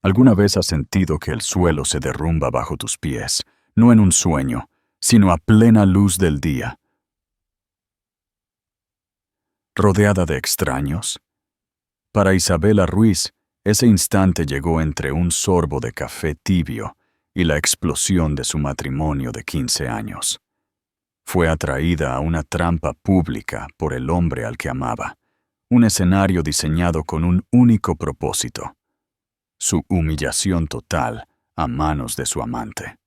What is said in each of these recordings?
¿Alguna vez has sentido que el suelo se derrumba bajo tus pies, no en un sueño, sino a plena luz del día? ¿Rodeada de extraños? Para Isabela Ruiz, ese instante llegó entre un sorbo de café tibio y la explosión de su matrimonio de 15 años. Fue atraída a una trampa pública por el hombre al que amaba, un escenario diseñado con un único propósito: su humillación total a manos de su amante.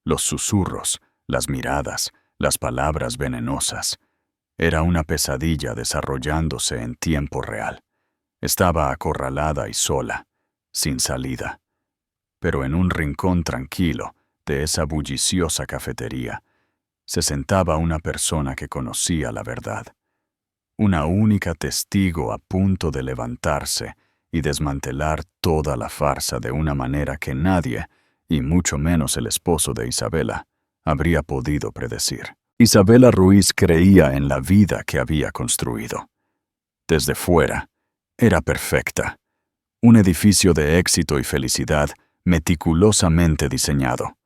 Los susurros, las miradas, las palabras venenosas. Era una pesadilla desarrollándose en tiempo real. Estaba acorralada y sola, sin salida. Pero en un rincón tranquilo de esa bulliciosa cafetería, se sentaba una persona que conocía la verdad. Una única testigo a punto de levantarse y desmantelar toda la farsa de una manera que nadie, y mucho menos el esposo de Isabela, habría podido predecir. Isabela Ruiz creía en la vida que había construido. Desde fuera, era perfecta. Un edificio de éxito y felicidad meticulosamente diseñado.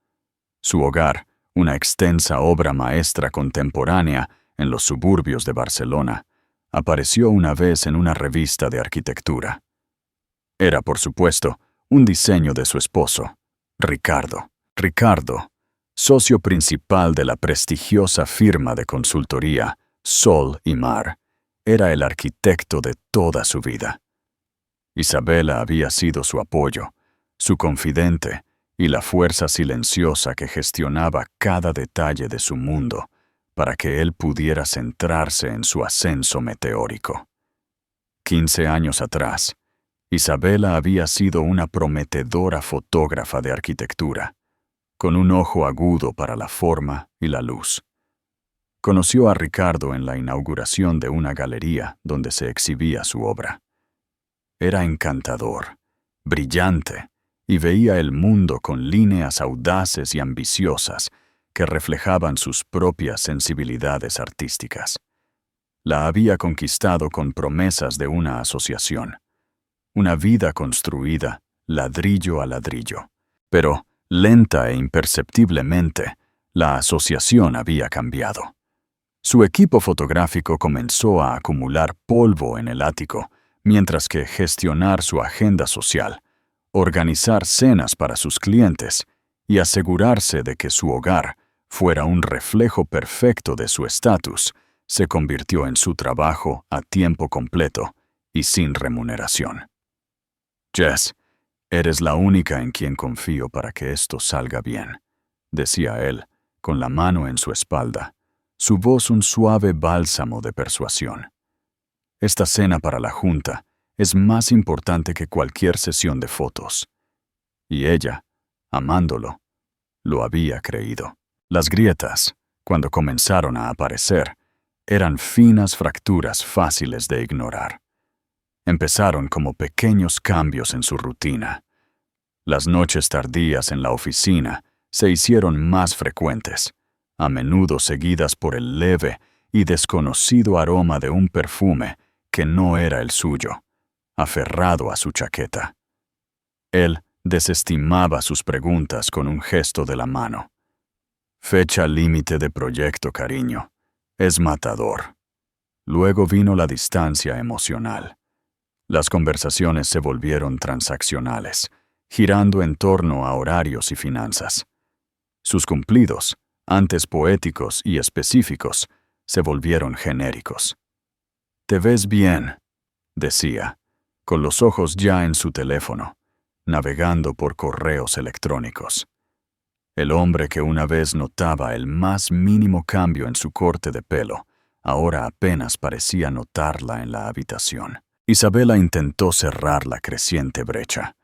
Su hogar, una extensa obra maestra contemporánea en los suburbios de Barcelona, apareció una vez en una revista de arquitectura. Era, por supuesto, un diseño de su esposo, Ricardo. Ricardo, socio principal de la prestigiosa firma de consultoría Sol y Mar, era el arquitecto de toda su vida. Isabela había sido su apoyo, su confidente y la fuerza silenciosa que gestionaba cada detalle de su mundo para que él pudiera centrarse en su ascenso meteórico. 15 años atrás, Isabela había sido una prometedora fotógrafa de arquitectura, con un ojo agudo para la forma y la luz. Conoció a Ricardo en la inauguración de una galería donde se exhibía su obra. Era encantador, brillante, y veía el mundo con líneas audaces y ambiciosas que reflejaban sus propias sensibilidades artísticas. La había conquistado con promesas de una asociación. Una vida construida, ladrillo a ladrillo. Pero, lenta e imperceptiblemente, la asociación había cambiado. Su equipo fotográfico comenzó a acumular polvo en el ático, mientras que gestionar su agenda social, organizar cenas para sus clientes y asegurarse de que su hogar fuera un reflejo perfecto de su estatus, se convirtió en su trabajo a tiempo completo y sin remuneración. «Jess, eres la única en quien confío para que esto salga bien», decía él, con la mano en su espalda, su voz un suave bálsamo de persuasión. «Esta cena para la junta es más importante que cualquier sesión de fotos». Y ella, amándolo, lo había creído. Las grietas, cuando comenzaron a aparecer, eran finas fracturas fáciles de ignorar. Empezaron como pequeños cambios en su rutina. Las noches tardías en la oficina se hicieron más frecuentes, a menudo seguidas por el leve y desconocido aroma de un perfume que no era el suyo, aferrado a su chaqueta. Él desestimaba sus preguntas con un gesto de la mano. «Fecha límite de proyecto, cariño. Es matador». Luego vino la distancia emocional. Las conversaciones se volvieron transaccionales, girando en torno a horarios y finanzas. Sus cumplidos, antes poéticos y específicos, se volvieron genéricos. «Te ves bien», decía, con los ojos ya en su teléfono, navegando por correos electrónicos. El hombre que una vez notaba el más mínimo cambio en su corte de pelo, ahora apenas parecía notarla en la habitación. Isabela intentó cerrar la creciente brecha.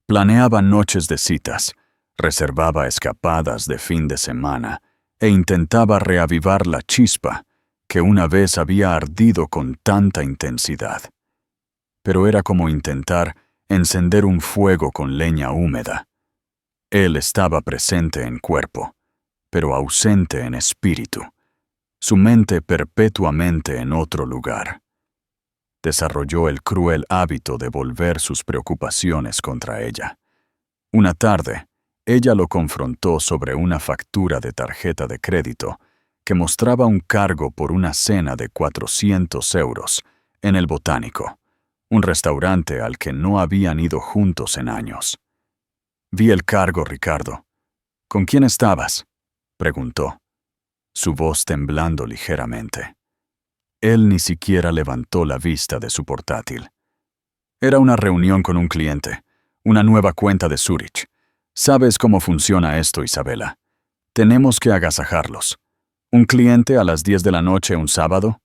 Planeaba noches de citas, reservaba escapadas de fin de semana e intentaba reavivar la chispa que una vez había ardido con tanta intensidad. Pero era como intentar encender un fuego con leña húmeda. Él estaba presente en cuerpo, pero ausente en espíritu, su mente perpetuamente en otro lugar. desarrolló el cruel hábito de volver sus preocupaciones contra ella. Una tarde, ella lo confrontó sobre una factura de tarjeta de crédito que mostraba un cargo por una cena de 400 euros en el Botánico, un restaurante al que no habían ido juntos en años. «Vi el cargo, Ricardo. ¿Con quién estabas?», preguntó, su voz temblando ligeramente. Él ni siquiera levantó la vista de su portátil. «Era una reunión con un cliente, una nueva cuenta de Zurich. Sabes cómo funciona esto, Isabela. Tenemos que agasajarlos. ¿Un cliente a las 10 de la noche un sábado?».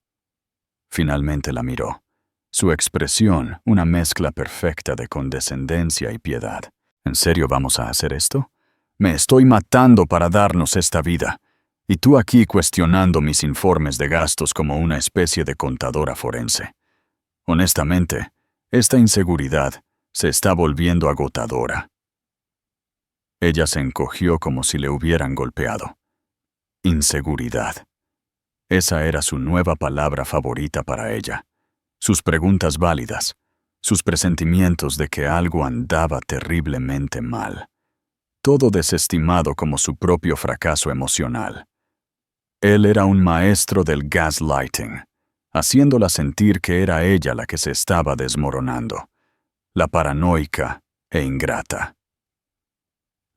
Finalmente la miró. Su expresión, una mezcla perfecta de condescendencia y piedad. «¿En serio vamos a hacer esto? Me estoy matando para darnos esta vida. Y tú aquí cuestionando mis informes de gastos como una especie de contadora forense. Honestamente, esta inseguridad se está volviendo agotadora». Ella se encogió como si le hubieran golpeado. Inseguridad. Esa era su nueva palabra favorita para ella. Sus preguntas válidas, sus presentimientos de que algo andaba terriblemente mal. Todo desestimado como su propio fracaso emocional. Él era un maestro del gaslighting, haciéndola sentir que era ella la que se estaba desmoronando, la paranoica e ingrata.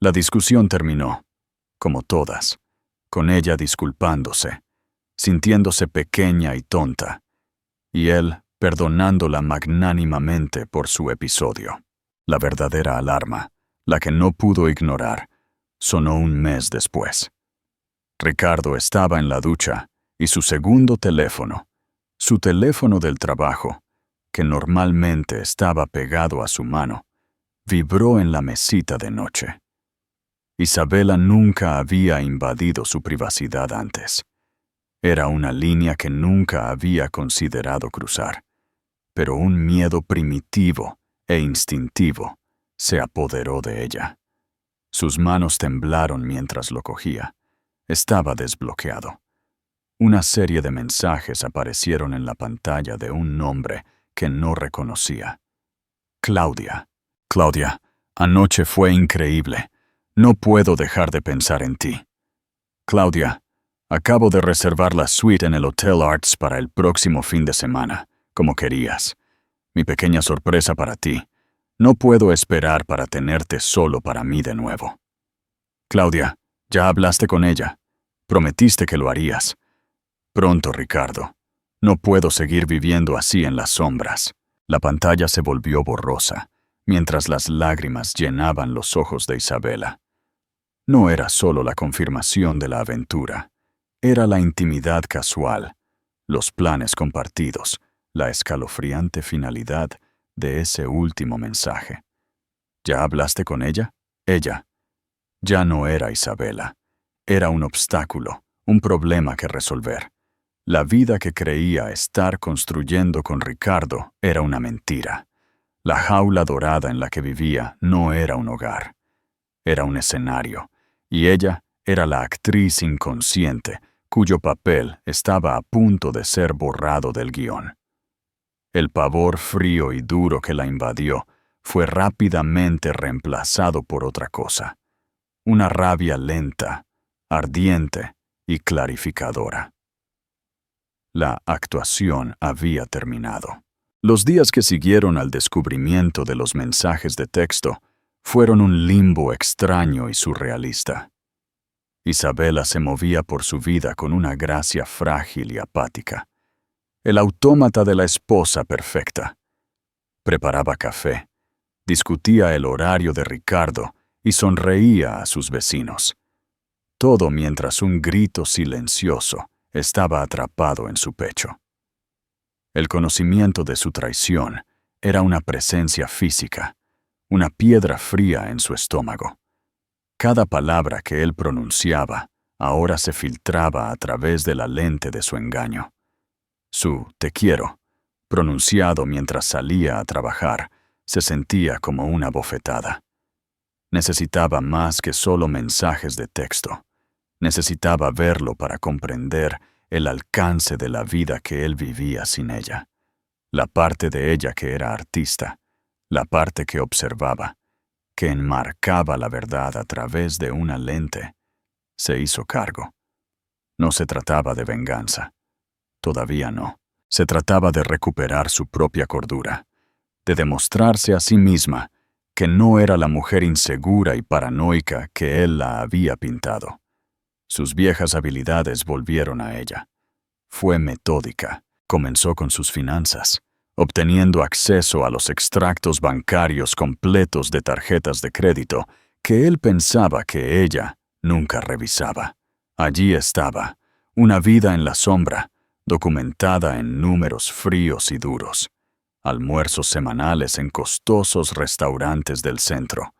La discusión terminó, como todas, con ella disculpándose, sintiéndose pequeña y tonta, y él perdonándola magnánimamente por su episodio. La verdadera alarma, la que no pudo ignorar, sonó un mes después. Ricardo estaba en la ducha y su segundo teléfono, su teléfono del trabajo, que normalmente estaba pegado a su mano, vibró en la mesita de noche. Isabela nunca había invadido su privacidad antes. Era una línea que nunca había considerado cruzar, pero un miedo primitivo e instintivo se apoderó de ella. Sus manos temblaron mientras lo cogía. Estaba desbloqueado. Una serie de mensajes aparecieron en la pantalla de un nombre que no reconocía. Claudia. «Claudia, anoche fue increíble. No puedo dejar de pensar en ti. Claudia, acabo de reservar la suite en el Hotel Arts para el próximo fin de semana, como querías. Mi pequeña sorpresa para ti. No puedo esperar para tenerte solo para mí de nuevo. Claudia, ya hablaste con ella. Prometiste que lo harías. Pronto, Ricardo. No puedo seguir viviendo así en las sombras». La pantalla se volvió borrosa, mientras las lágrimas llenaban los ojos de Isabela. No era solo la confirmación de la aventura. Era la intimidad casual, los planes compartidos, la escalofriante finalidad de ese último mensaje. ¿Ya hablaste con ella? Ella. Ya no era Isabela. Era un obstáculo, un problema que resolver. La vida que creía estar construyendo con Ricardo era una mentira. La jaula dorada en la que vivía no era un hogar. Era un escenario, y ella era la actriz inconsciente cuyo papel estaba a punto de ser borrado del guión. El pavor frío y duro que la invadió fue rápidamente reemplazado por otra cosa. Una rabia lenta, ardiente y clarificadora. La actuación había terminado. Los días que siguieron al descubrimiento de los mensajes de texto fueron un limbo extraño y surrealista. Isabela se movía por su vida con una gracia frágil y apática. El autómata de la esposa perfecta. Preparaba café, discutía el horario de Ricardo y sonreía a sus vecinos. Todo mientras un grito silencioso estaba atrapado en su pecho. El conocimiento de su traición era una presencia física, una piedra fría en su estómago. Cada palabra que él pronunciaba ahora se filtraba a través de la lente de su engaño. Su «te quiero», pronunciado mientras salía a trabajar, se sentía como una bofetada. Necesitaba más que solo mensajes de texto. Necesitaba verlo para comprender el alcance de la vida que él vivía sin ella. la parte de ella que era artista, la parte que observaba, que enmarcaba la verdad a través de una lente, se hizo cargo. No se trataba de venganza. Todavía no. Se trataba de recuperar su propia cordura, de demostrarse a sí misma que no era la mujer insegura y paranoica que él la había pintado. Sus viejas habilidades volvieron a ella. Fue metódica. Comenzó con sus finanzas, obteniendo acceso a los extractos bancarios completos de tarjetas de crédito que él pensaba que ella nunca revisaba. Allí estaba, una vida en la sombra, documentada en números fríos y duros. Almuerzos semanales en costosos restaurantes del centro,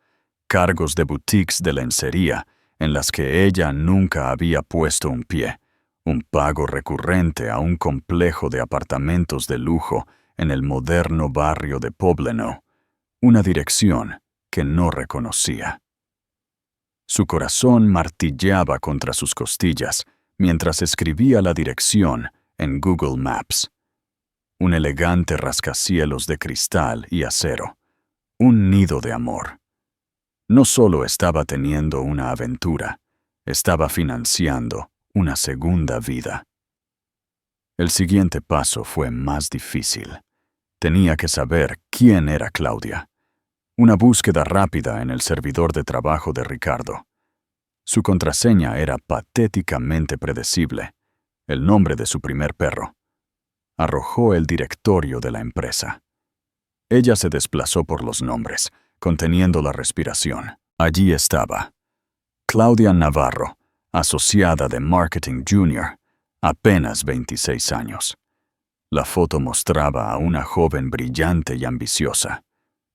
cargos de boutiques de lencería en las que ella nunca había puesto un pie, un pago recurrente a un complejo de apartamentos de lujo en el moderno barrio de Pobleno, una dirección que no reconocía. Su corazón martilleaba contra sus costillas mientras escribía la dirección en Google Maps. Un elegante rascacielos de cristal y acero, un nido de amor. No solo estaba teniendo una aventura, estaba financiando una segunda vida. El siguiente paso fue más difícil. Tenía que saber quién era Claudia. Una búsqueda rápida en el servidor de trabajo de Ricardo. Su contraseña era patéticamente predecible, el nombre de su primer perro. Arrojó el directorio de la empresa. Ella se desplazó por los nombres, conteniendo la respiración. Allí estaba. Claudia Navarro, asociada de Marketing Junior, apenas 26 años. La foto mostraba a una joven brillante y ambiciosa,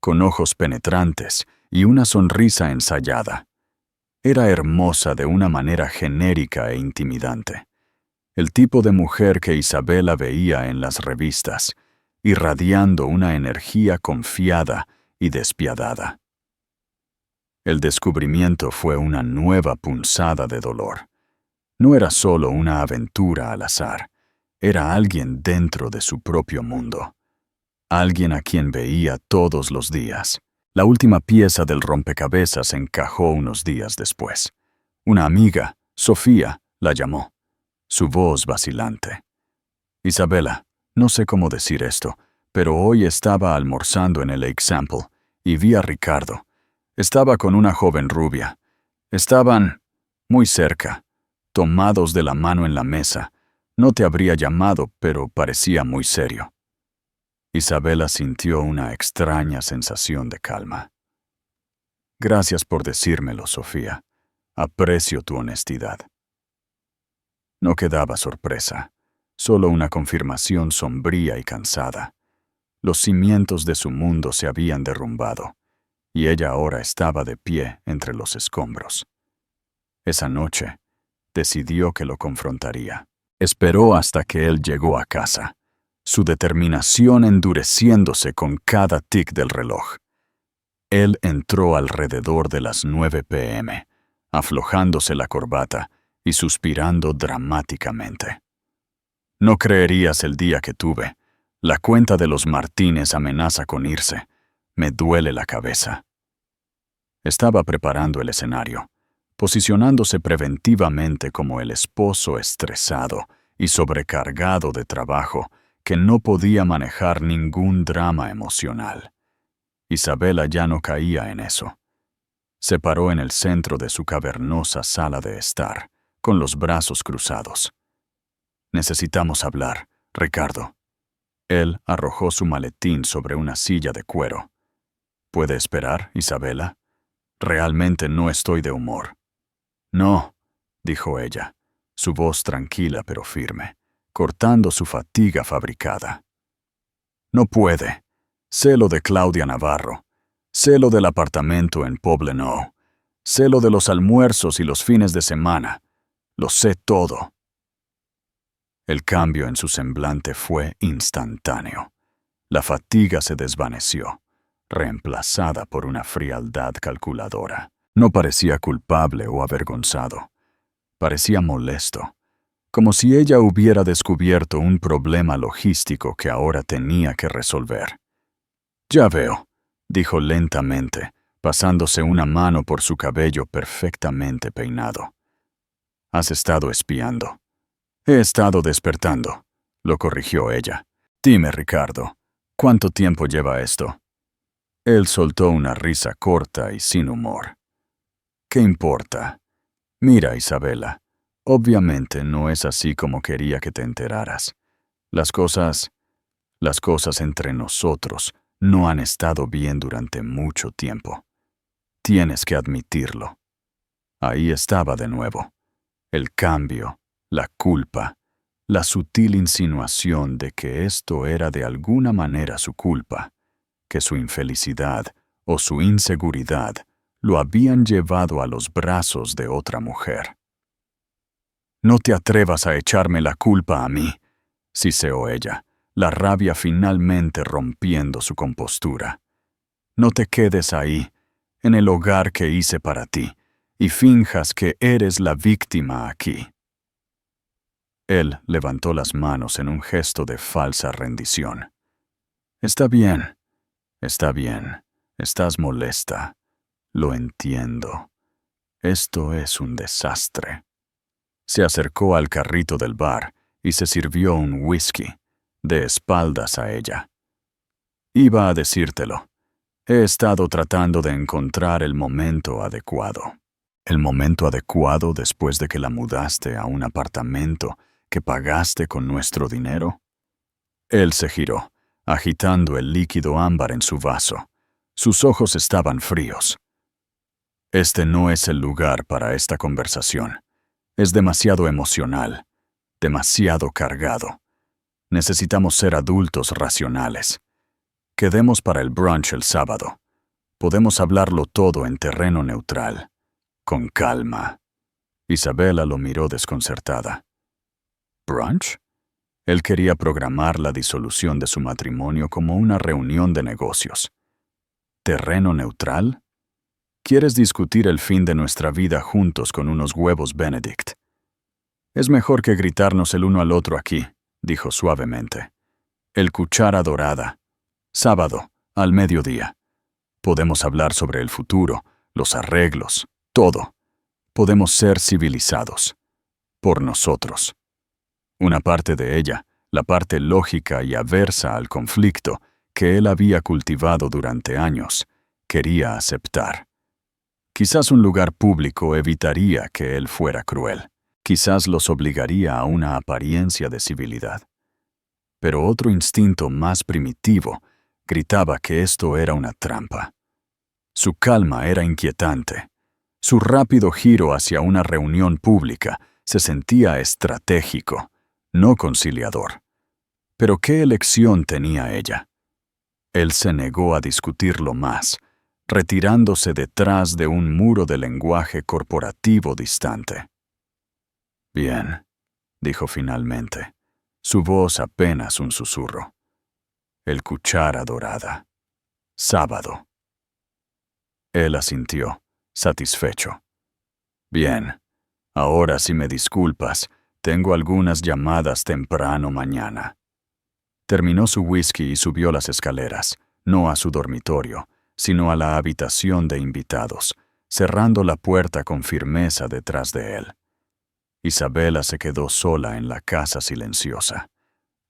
con ojos penetrantes y una sonrisa ensayada. Era hermosa de una manera genérica e intimidante. El tipo de mujer que Isabela veía en las revistas, irradiando una energía confiada y despiadada. El descubrimiento fue una nueva punzada de dolor. No era solo una aventura al azar, era alguien dentro de su propio mundo. Alguien a quien veía todos los días. La última pieza del rompecabezas encajó unos días después. Una amiga, Sofía, la llamó. Su voz vacilante. Isabela, no sé cómo decir esto, pero hoy estaba almorzando en el Example y vi a Ricardo. Estaba con una joven rubia. Estaban muy cerca, tomados de la mano en la mesa. No te habría llamado, pero parecía muy serio. Isabela sintió una extraña sensación de calma. Gracias por decírmelo, Sofía. Aprecio tu honestidad. No quedaba sorpresa, solo una confirmación sombría y cansada. Los cimientos de su mundo se habían derrumbado, y ella ahora estaba de pie entre los escombros. Esa noche, decidió que lo confrontaría. Esperó hasta que él llegó a casa, su determinación endureciéndose con cada tic del reloj. Él entró alrededor de las 9 p.m., aflojándose la corbata y suspirando dramáticamente. No creerías el día que tuve. La cuenta de los Martínez amenaza con irse. Me duele la cabeza. Estaba preparando el escenario, posicionándose preventivamente como el esposo estresado y sobrecargado de trabajo que no podía manejar ningún drama emocional. Isabela ya no caía en eso. Se paró en el centro de su cavernosa sala de estar, con los brazos cruzados. Necesitamos hablar, Ricardo. Él arrojó su maletín sobre una silla de cuero. ¿Puede esperar, Isabela? Realmente no estoy de humor. No, dijo ella, su voz tranquila pero firme, cortando su fatiga fabricada. No puede. Sé lo de Claudia Navarro. Sé lo del apartamento en Pobleno. Sé lo de los almuerzos y los fines de semana. Lo sé todo. El cambio en su semblante fue instantáneo. La fatiga se desvaneció, reemplazada por una frialdad calculadora. No parecía culpable o avergonzado. Parecía molesto. como si ella hubiera descubierto un problema logístico que ahora tenía que resolver. «Ya veo», dijo lentamente, pasándose una mano por su cabello perfectamente peinado. «Has estado espiando». «He estado despertando», lo corrigió ella. «Dime, Ricardo, ¿cuánto tiempo lleva esto?» Él soltó una risa corta y sin humor. «¿Qué importa? Mira, Isabela, obviamente no es así como quería que te enteraras. Las cosas entre nosotros no han estado bien durante mucho tiempo. Tienes que admitirlo». Ahí estaba de nuevo. El cambio, la culpa, la sutil insinuación de que esto era de alguna manera su culpa, que su infelicidad o su inseguridad lo habían llevado a los brazos de otra mujer. «No te atrevas a echarme la culpa a mí», siseó ella, la rabia finalmente rompiendo su compostura. «No te quedes ahí, en el hogar que hice para ti, y finjas que eres la víctima aquí». Él levantó las manos en un gesto de falsa rendición. Está bien, estás molesta. Lo entiendo. Esto es un desastre». Se acercó al carrito del bar y se sirvió un whisky, de espaldas a ella. «Iba a decírtelo. He estado tratando de encontrar el momento adecuado». «¿El momento adecuado después de que la mudaste a un apartamento que pagaste con nuestro dinero?» Él se giró, agitando el líquido ámbar en su vaso. Sus ojos estaban fríos. «Este no es el lugar para esta conversación. Es demasiado emocional, demasiado cargado. Necesitamos ser adultos racionales. Quedemos para el brunch el sábado. Podemos hablarlo todo en terreno neutral, con calma». Isabela lo miró desconcertada. ¿Brunch? Él quería programar la disolución de su matrimonio como una reunión de negocios. ¿Terreno neutral? ¿Quieres discutir el fin de nuestra vida juntos con unos huevos Benedict? «Es mejor que gritarnos el uno al otro aquí», dijo suavemente. «El cuchara dorada. Sábado, al mediodía. Podemos hablar sobre el futuro, los arreglos, todo. Podemos ser civilizados. Por nosotros». Una parte de ella, la parte lógica y aversa al conflicto que él había cultivado durante años, quería aceptar. Quizás un lugar público evitaría que él fuera cruel. Quizás los obligaría a una apariencia de civilidad. Pero otro instinto más primitivo gritaba que esto era una trampa. Su calma era inquietante. Su rápido giro hacia una reunión pública se sentía estratégico, no conciliador. Pero ¿qué elección tenía ella? Él se negó a discutirlo más, retirándose detrás de un muro de lenguaje corporativo distante. «Bien», dijo finalmente, su voz apenas un susurro. «El cuchara dorada. Sábado». Él asintió, satisfecho. «Bien, ahora si me disculpas, tengo algunas llamadas temprano mañana». Terminó su whisky y subió las escaleras, no a su dormitorio, sino a la habitación de invitados, cerrando la puerta con firmeza detrás de él. Isabela se quedó sola en la casa silenciosa,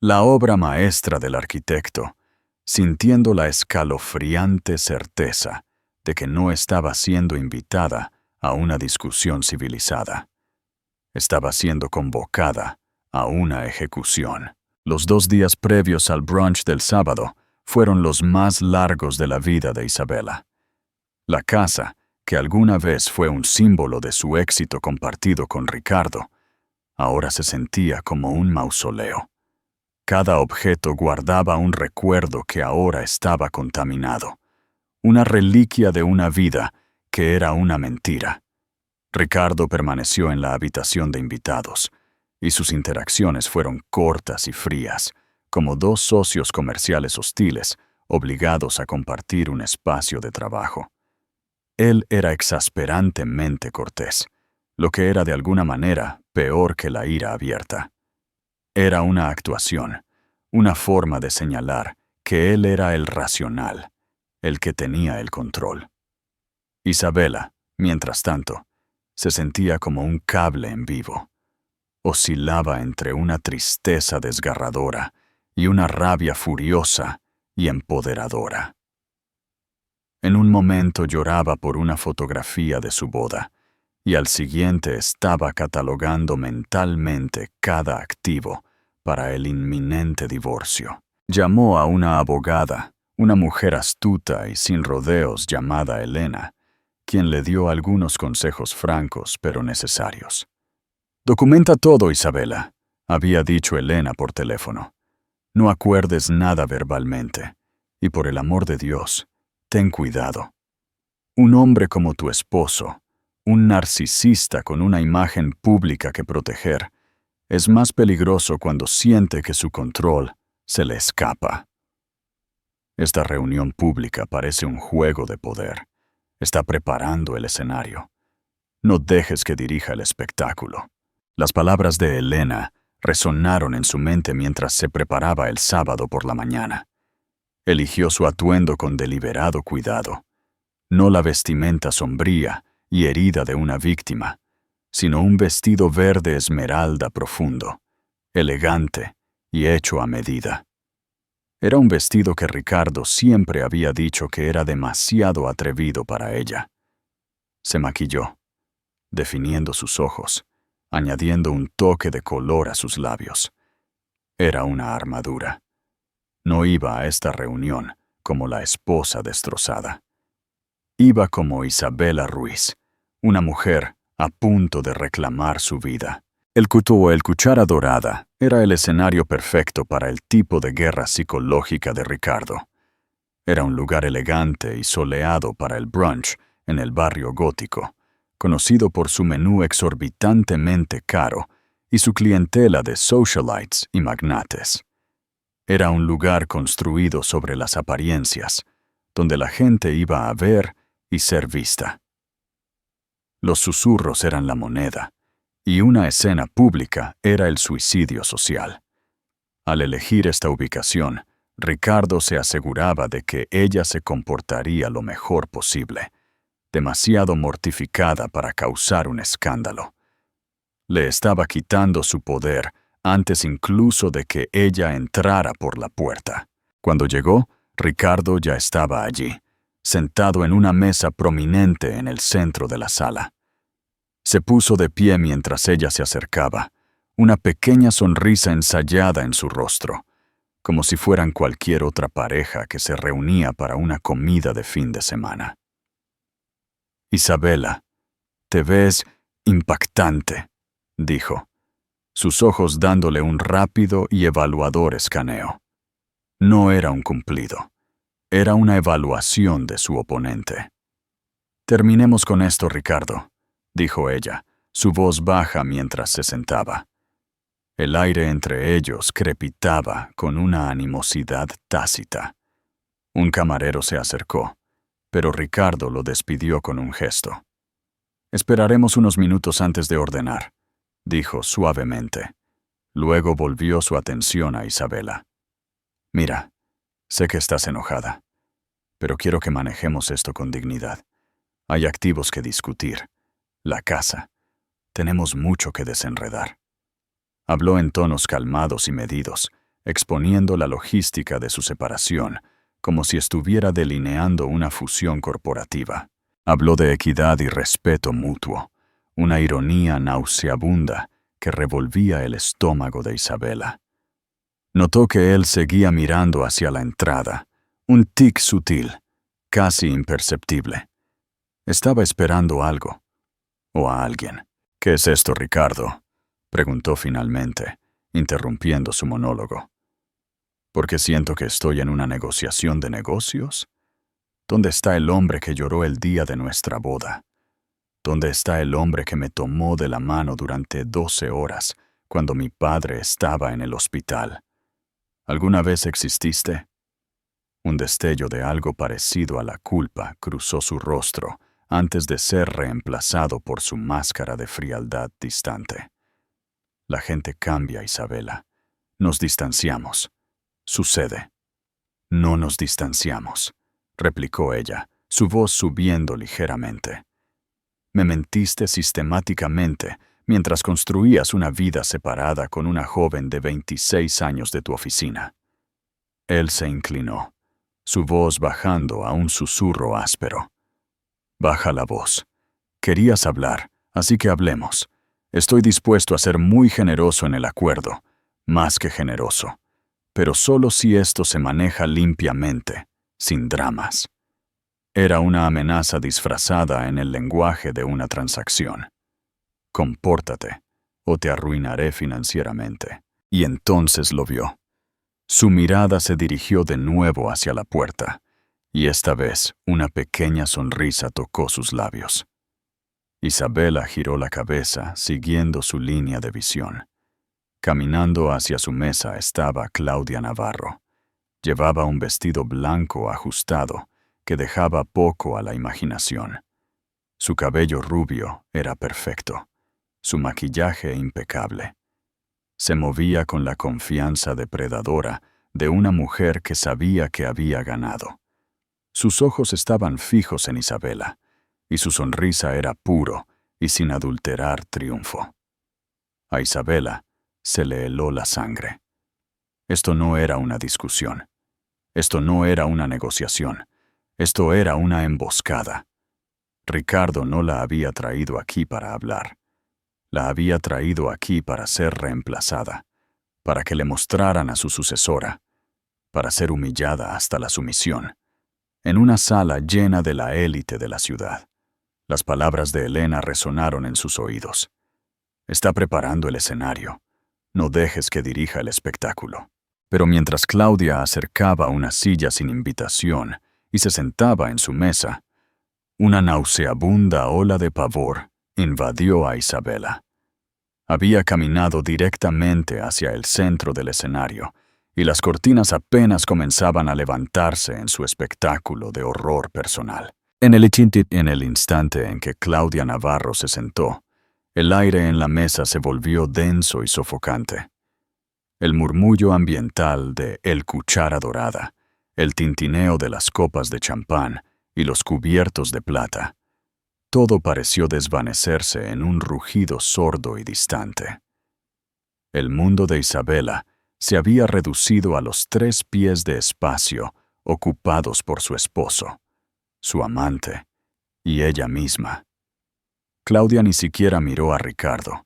la obra maestra del arquitecto, sintiendo la escalofriante certeza de que no estaba siendo invitada a una discusión civilizada. Estaba siendo convocada a una ejecución. Los 2 días previos al brunch del sábado fueron los más largos de la vida de Isabela. La casa, que alguna vez fue un símbolo de su éxito compartido con Ricardo, ahora se sentía como un mausoleo. Cada objeto guardaba un recuerdo que ahora estaba contaminado, una reliquia de una vida que era una mentira. Ricardo permaneció en la habitación de invitados, y sus interacciones fueron cortas y frías, como 2 socios comerciales hostiles obligados a compartir un espacio de trabajo. Él era exasperantemente cortés, lo que era de alguna manera peor que la ira abierta. Era una actuación, una forma de señalar que él era el racional, el que tenía el control. Isabela, mientras tanto, se sentía como un cable en vivo. Oscilaba entre una tristeza desgarradora y una rabia furiosa y empoderadora. En un momento lloraba por una fotografía de su boda, y al siguiente estaba catalogando mentalmente cada activo para el inminente divorcio. Llamó a una abogada, una mujer astuta y sin rodeos llamada Elena, quien le dio algunos consejos francos pero necesarios. «Documenta todo, Isabela», había dicho Elena por teléfono. «No acuerdes nada verbalmente, y por el amor de Dios, ten cuidado. Un hombre como tu esposo, un narcisista con una imagen pública que proteger, es más peligroso cuando siente que su control se le escapa. Esta reunión pública parece un juego de poder. Está preparando el escenario. No dejes que dirija el espectáculo». Las palabras de Elena resonaron en su mente mientras se preparaba el sábado por la mañana. Eligió su atuendo con deliberado cuidado. No la vestimenta sombría y herida de una víctima, sino un vestido verde esmeralda profundo, elegante y hecho a medida. Era un vestido que Ricardo siempre había dicho que era demasiado atrevido para ella. Se maquilló, definiendo sus ojos, añadiendo un toque de color a sus labios. Era una armadura. No iba a esta reunión como la esposa destrozada. Iba como Isabela Ruiz, una mujer a punto de reclamar su vida. El cuchara dorada era el escenario perfecto para el tipo de guerra psicológica de Ricardo. Era un lugar elegante y soleado para el brunch en el barrio gótico, conocido por su menú exorbitantemente caro y su clientela de socialites y magnates. Era un lugar construido sobre las apariencias, donde la gente iba a ver y ser vista. Los susurros eran la moneda, y una escena pública era el suicidio social. Al elegir esta ubicación, Ricardo se aseguraba de que ella se comportaría lo mejor posible, demasiado mortificada para causar un escándalo. Le estaba quitando su poder antes incluso de que ella entrara por la puerta. Cuando llegó, Ricardo ya estaba allí, sentado en una mesa prominente en el centro de la sala. Se puso de pie mientras ella se acercaba, una pequeña sonrisa ensayada en su rostro, como si fueran cualquier otra pareja que se reunía para una comida de fin de semana. «Isabela, te ves impactante», dijo, sus ojos dándole un rápido y evaluador escaneo. No era un cumplido, era una evaluación de su oponente. «Terminemos con esto, Ricardo», dijo ella, su voz baja mientras se sentaba. El aire entre ellos crepitaba con una animosidad tácita. Un camarero se acercó, pero Ricardo lo despidió con un gesto. «Esperaremos unos minutos antes de ordenar», dijo suavemente. Luego volvió su atención a Isabela. «Mira, sé que estás enojada, pero quiero que manejemos esto con dignidad. Hay activos que discutir. La casa. Tenemos mucho que desenredar». Habló en tonos calmados y medidos, exponiendo la logística de su separación, como si estuviera delineando una fusión corporativa. Habló de equidad y respeto mutuo, una ironía nauseabunda que revolvía el estómago de Isabela. Notó que él seguía mirando hacia la entrada, un tic sutil, casi imperceptible. Estaba esperando algo, o a alguien. «¿Qué es esto, Ricardo?», preguntó finalmente, interrumpiendo su monólogo. «¿Por qué siento que estoy en una negociación de negocios? ¿Dónde está el hombre que lloró el día de nuestra boda? ¿Dónde está el hombre que me tomó de la mano durante 12 horas cuando mi padre estaba en el hospital? ¿Alguna vez exististe?» Un destello de algo parecido a la culpa cruzó su rostro antes de ser reemplazado por su máscara de frialdad distante. La gente cambia, Isabela. Nos distanciamos. Sucede. No nos distanciamos, replicó ella, su voz subiendo ligeramente. Me mentiste sistemáticamente mientras construías una vida separada con una joven de 26 años de tu oficina. Él se inclinó, su voz bajando a un susurro áspero. Baja la voz. Querías hablar, así que hablemos. Estoy dispuesto a ser muy generoso en el acuerdo, más que generoso, pero solo si esto se maneja limpiamente, sin dramas. Era una amenaza disfrazada en el lenguaje de una transacción. Compórtate, o te arruinaré financieramente. Y entonces lo vio. Su mirada se dirigió de nuevo hacia la puerta, y esta vez una pequeña sonrisa tocó sus labios. Isabela giró la cabeza, siguiendo su línea de visión. Caminando hacia su mesa estaba Claudia Navarro. Llevaba un vestido blanco ajustado que dejaba poco a la imaginación. Su cabello rubio era perfecto, su maquillaje impecable. Se movía con la confianza depredadora de una mujer que sabía que había ganado. Sus ojos estaban fijos en Isabela, y su sonrisa era puro y sin adulterar triunfo. A Isabela se le heló la sangre. Esto no era una discusión. Esto no era una negociación. Esto era una emboscada. Ricardo no la había traído aquí para hablar. La había traído aquí para ser reemplazada, para que le mostraran a su sucesora, para ser humillada hasta la sumisión, en una sala llena de la élite de la ciudad. Las palabras de Elena resonaron en sus oídos. Está preparando el escenario. No dejes que dirija el espectáculo. Pero mientras Claudia acercaba una silla sin invitación y se sentaba en su mesa, una nauseabunda ola de pavor invadió a Isabela. Había caminado directamente hacia el centro del escenario, y las cortinas apenas comenzaban a levantarse en su espectáculo de horror personal. En el instante en que Claudia Navarro se sentó, el aire en la mesa se volvió denso y sofocante. El murmullo ambiental de El Cuchara Dorada, el tintineo de las copas de champán y los cubiertos de plata, todo pareció desvanecerse en un rugido sordo y distante. El mundo de Isabela se había reducido a los 3 pies de espacio ocupados por su esposo, su amante y ella misma. Claudia ni siquiera miró a Ricardo.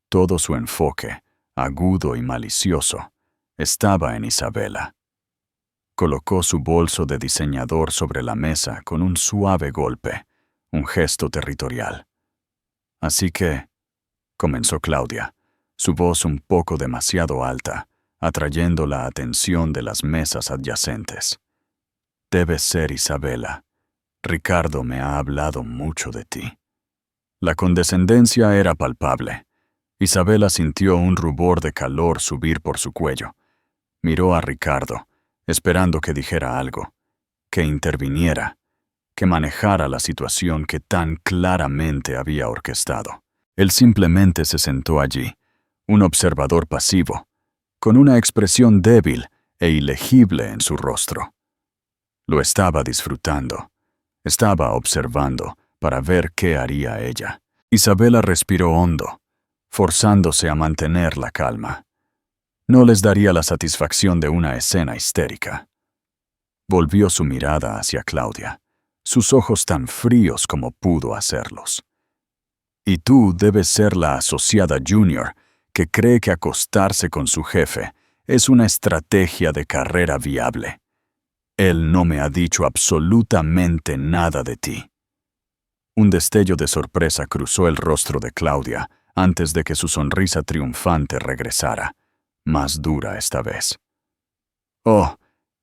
Todo su enfoque, agudo y malicioso, estaba en Isabela. Colocó su bolso de diseñador sobre la mesa con un suave golpe, un gesto territorial. Así que, comenzó Claudia, su voz un poco demasiado alta, atrayendo la atención de las mesas adyacentes. Debes ser Isabela. Ricardo me ha hablado mucho de ti. La condescendencia era palpable. Isabela sintió un rubor de calor subir por su cuello. Miró a Ricardo, esperando que dijera algo, que interviniera, que manejara la situación que tan claramente había orquestado. Él simplemente se sentó allí, un observador pasivo, con una expresión débil e ilegible en su rostro. Lo estaba disfrutando. Estaba observando para ver qué haría ella. Isabela respiró hondo, forzándose a mantener la calma. No les daría la satisfacción de una escena histérica. Volvió su mirada hacia Claudia, sus ojos tan fríos como pudo hacerlos. Y tú debes ser la asociada junior que cree que acostarse con su jefe es una estrategia de carrera viable. Él no me ha dicho absolutamente nada de ti. Un destello de sorpresa cruzó el rostro de Claudia antes de que su sonrisa triunfante regresara, más dura esta vez. Oh,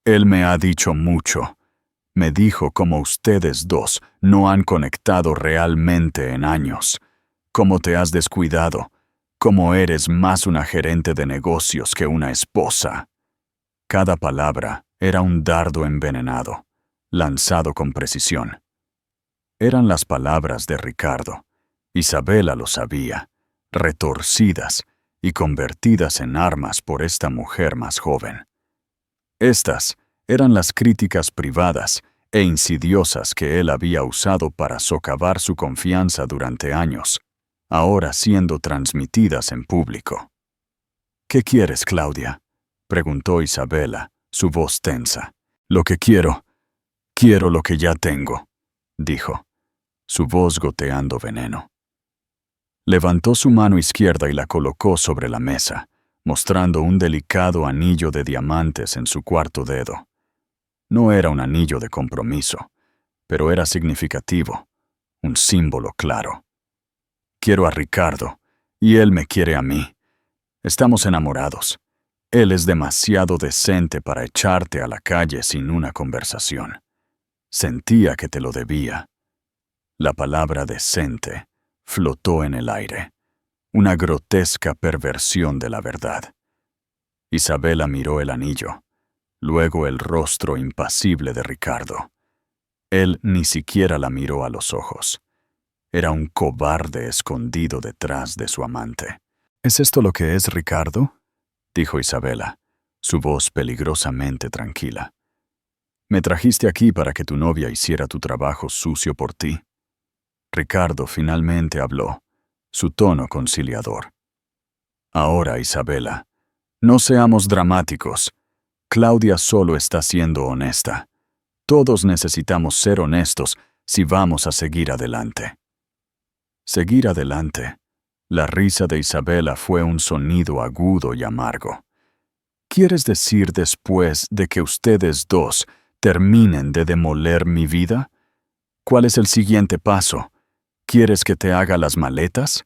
él me ha dicho mucho. Me dijo cómo ustedes dos no han conectado realmente en años, cómo te has descuidado, cómo eres más una gerente de negocios que una esposa. Cada palabra era un dardo envenenado, lanzado con precisión. Eran las palabras de Ricardo. Isabela lo sabía, retorcidas y convertidas en armas por esta mujer más joven. Estas eran las críticas privadas e insidiosas que él había usado para socavar su confianza durante años, ahora siendo transmitidas en público. «¿Qué quieres, Claudia?», preguntó Isabela, su voz tensa. «Lo que quiero lo que ya tengo», dijo, su voz goteando veneno. Levantó su mano izquierda y la colocó sobre la mesa, mostrando un delicado anillo de diamantes en su cuarto dedo. No era un anillo de compromiso, pero era significativo, un símbolo claro. «Quiero a Ricardo, y él me quiere a mí. Estamos enamorados. Él es demasiado decente para echarte a la calle sin una conversación. Sentía que te lo debía». La palabra decente flotó en el aire, una grotesca perversión de la verdad. Isabela miró el anillo, luego el rostro impasible de Ricardo. Él ni siquiera la miró a los ojos. Era un cobarde escondido detrás de su amante. «¿Es esto lo que es, Ricardo?», dijo Isabela, su voz peligrosamente tranquila. «¿Me trajiste aquí para que tu novia hiciera tu trabajo sucio por ti?». Ricardo finalmente habló, su tono conciliador. «Ahora, Isabela, no seamos dramáticos. Claudia solo está siendo honesta. Todos necesitamos ser honestos si vamos a seguir adelante». Seguir adelante. La risa de Isabela fue un sonido agudo y amargo. «¿Quieres decir después de que ustedes dos terminen de demoler mi vida? ¿Cuál es el siguiente paso? ¿Quieres que te haga las maletas?».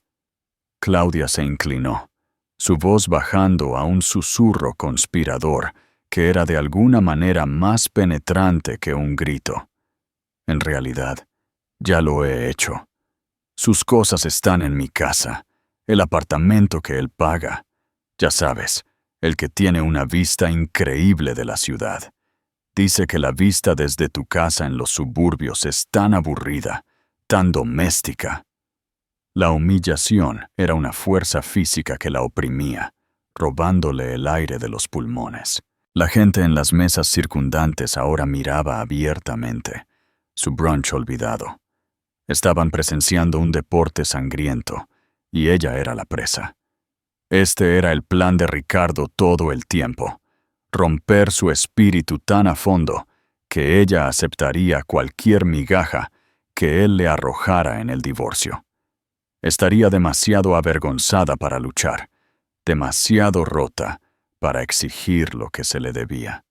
Claudia se inclinó, su voz bajando a un susurro conspirador que era de alguna manera más penetrante que un grito. «En realidad, ya lo he hecho. Sus cosas están en mi casa, el apartamento que él paga. Ya sabes, el que tiene una vista increíble de la ciudad. Dice que la vista desde tu casa en los suburbios es tan aburrida, tan doméstica». La humillación era una fuerza física que la oprimía, robándole el aire de los pulmones. La gente en las mesas circundantes ahora miraba abiertamente, su brunch olvidado. Estaban presenciando un deporte sangriento, y ella era la presa. Este era el plan de Ricardo todo el tiempo: romper su espíritu tan a fondo que ella aceptaría cualquier migaja que él le arrojara en el divorcio. Estaría demasiado avergonzada para luchar, demasiado rota para exigir lo que se le debía.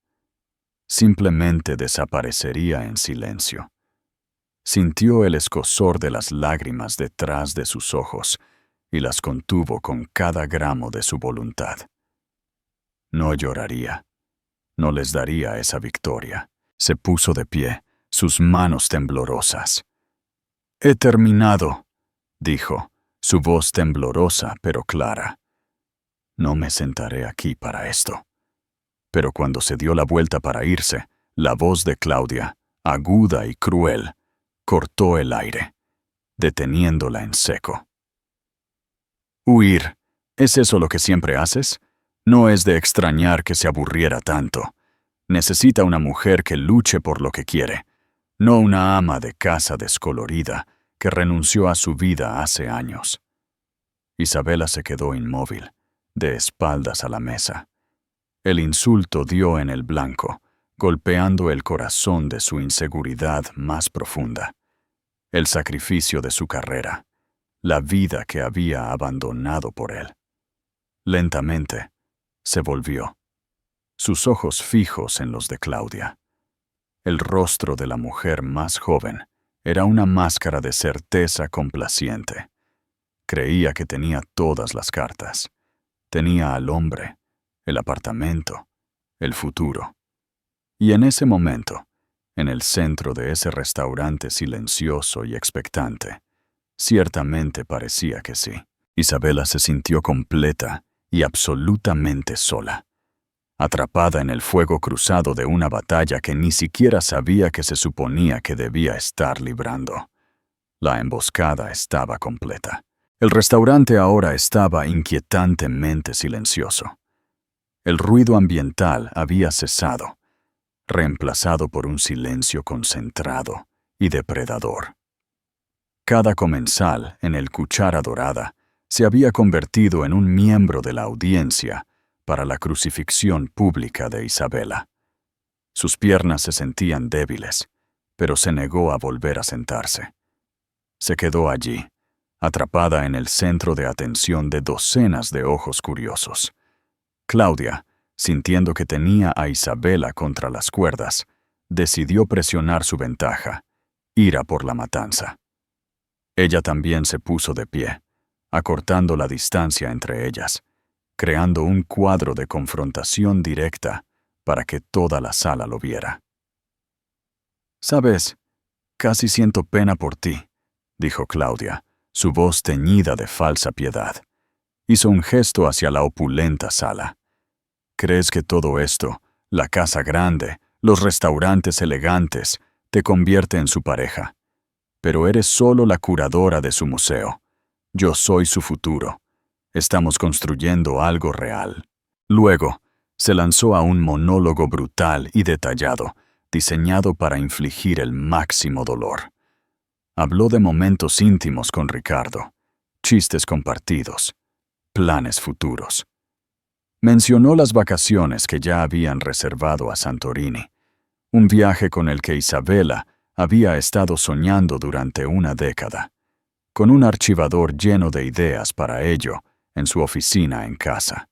Simplemente desaparecería en silencio. Sintió el escozor de las lágrimas detrás de sus ojos y las contuvo con cada gramo de su voluntad. No lloraría. No les daría esa victoria. Se puso de pie, sus manos temblorosas. «He terminado», dijo, su voz temblorosa pero clara. «No me sentaré aquí para esto». Pero cuando se dio la vuelta para irse, la voz de Claudia, aguda y cruel, cortó el aire, deteniéndola en seco. «Huir, ¿es eso lo que siempre haces? No es de extrañar que se aburriera tanto. Necesita una mujer que luche por lo que quiere, no una ama de casa descolorida que renunció a su vida hace años». Isabela se quedó inmóvil, de espaldas a la mesa. El insulto dio en el blanco, golpeando el corazón de su inseguridad más profunda. El sacrificio de su carrera, la vida que había abandonado por él. Lentamente, se volvió, sus ojos fijos en los de Claudia. El rostro de la mujer más joven era una máscara de certeza complaciente. Creía que tenía todas las cartas. Tenía al hombre, el apartamento, el futuro. Y en ese momento, en el centro de ese restaurante silencioso y expectante, ciertamente parecía que sí. Isabela se sintió completa y absolutamente sola, atrapada en el fuego cruzado de una batalla que ni siquiera sabía que se suponía que debía estar librando. La emboscada estaba completa. El restaurante ahora estaba inquietantemente silencioso. El ruido ambiental había cesado, reemplazado por un silencio concentrado y depredador. Cada comensal en el Cuchara Dorada se había convertido en un miembro de la audiencia para la crucifixión pública de Isabela. Sus piernas se sentían débiles, pero se negó a volver a sentarse. Se quedó allí, atrapada en el centro de atención de docenas de ojos curiosos. Claudia, sintiendo que tenía a Isabela contra las cuerdas, decidió presionar su ventaja, ir a por la matanza. Ella también se puso de pie, acortando la distancia entre ellas, creando un cuadro de confrontación directa para que toda la sala lo viera. «Sabes, casi siento pena por ti», dijo Claudia, su voz teñida de falsa piedad. Hizo un gesto hacia la opulenta sala. «¿Crees que todo esto, la casa grande, los restaurantes elegantes, te convierte en su pareja? Pero eres solo la curadora de su museo. Yo soy su futuro. Estamos construyendo algo real». Luego, se lanzó a un monólogo brutal y detallado, diseñado para infligir el máximo dolor. Habló de momentos íntimos con Ricardo, chistes compartidos, planes futuros. Mencionó las vacaciones que ya habían reservado a Santorini, un viaje con el que Isabela había estado soñando durante una década, con un archivador lleno de ideas para ello en su oficina en casa.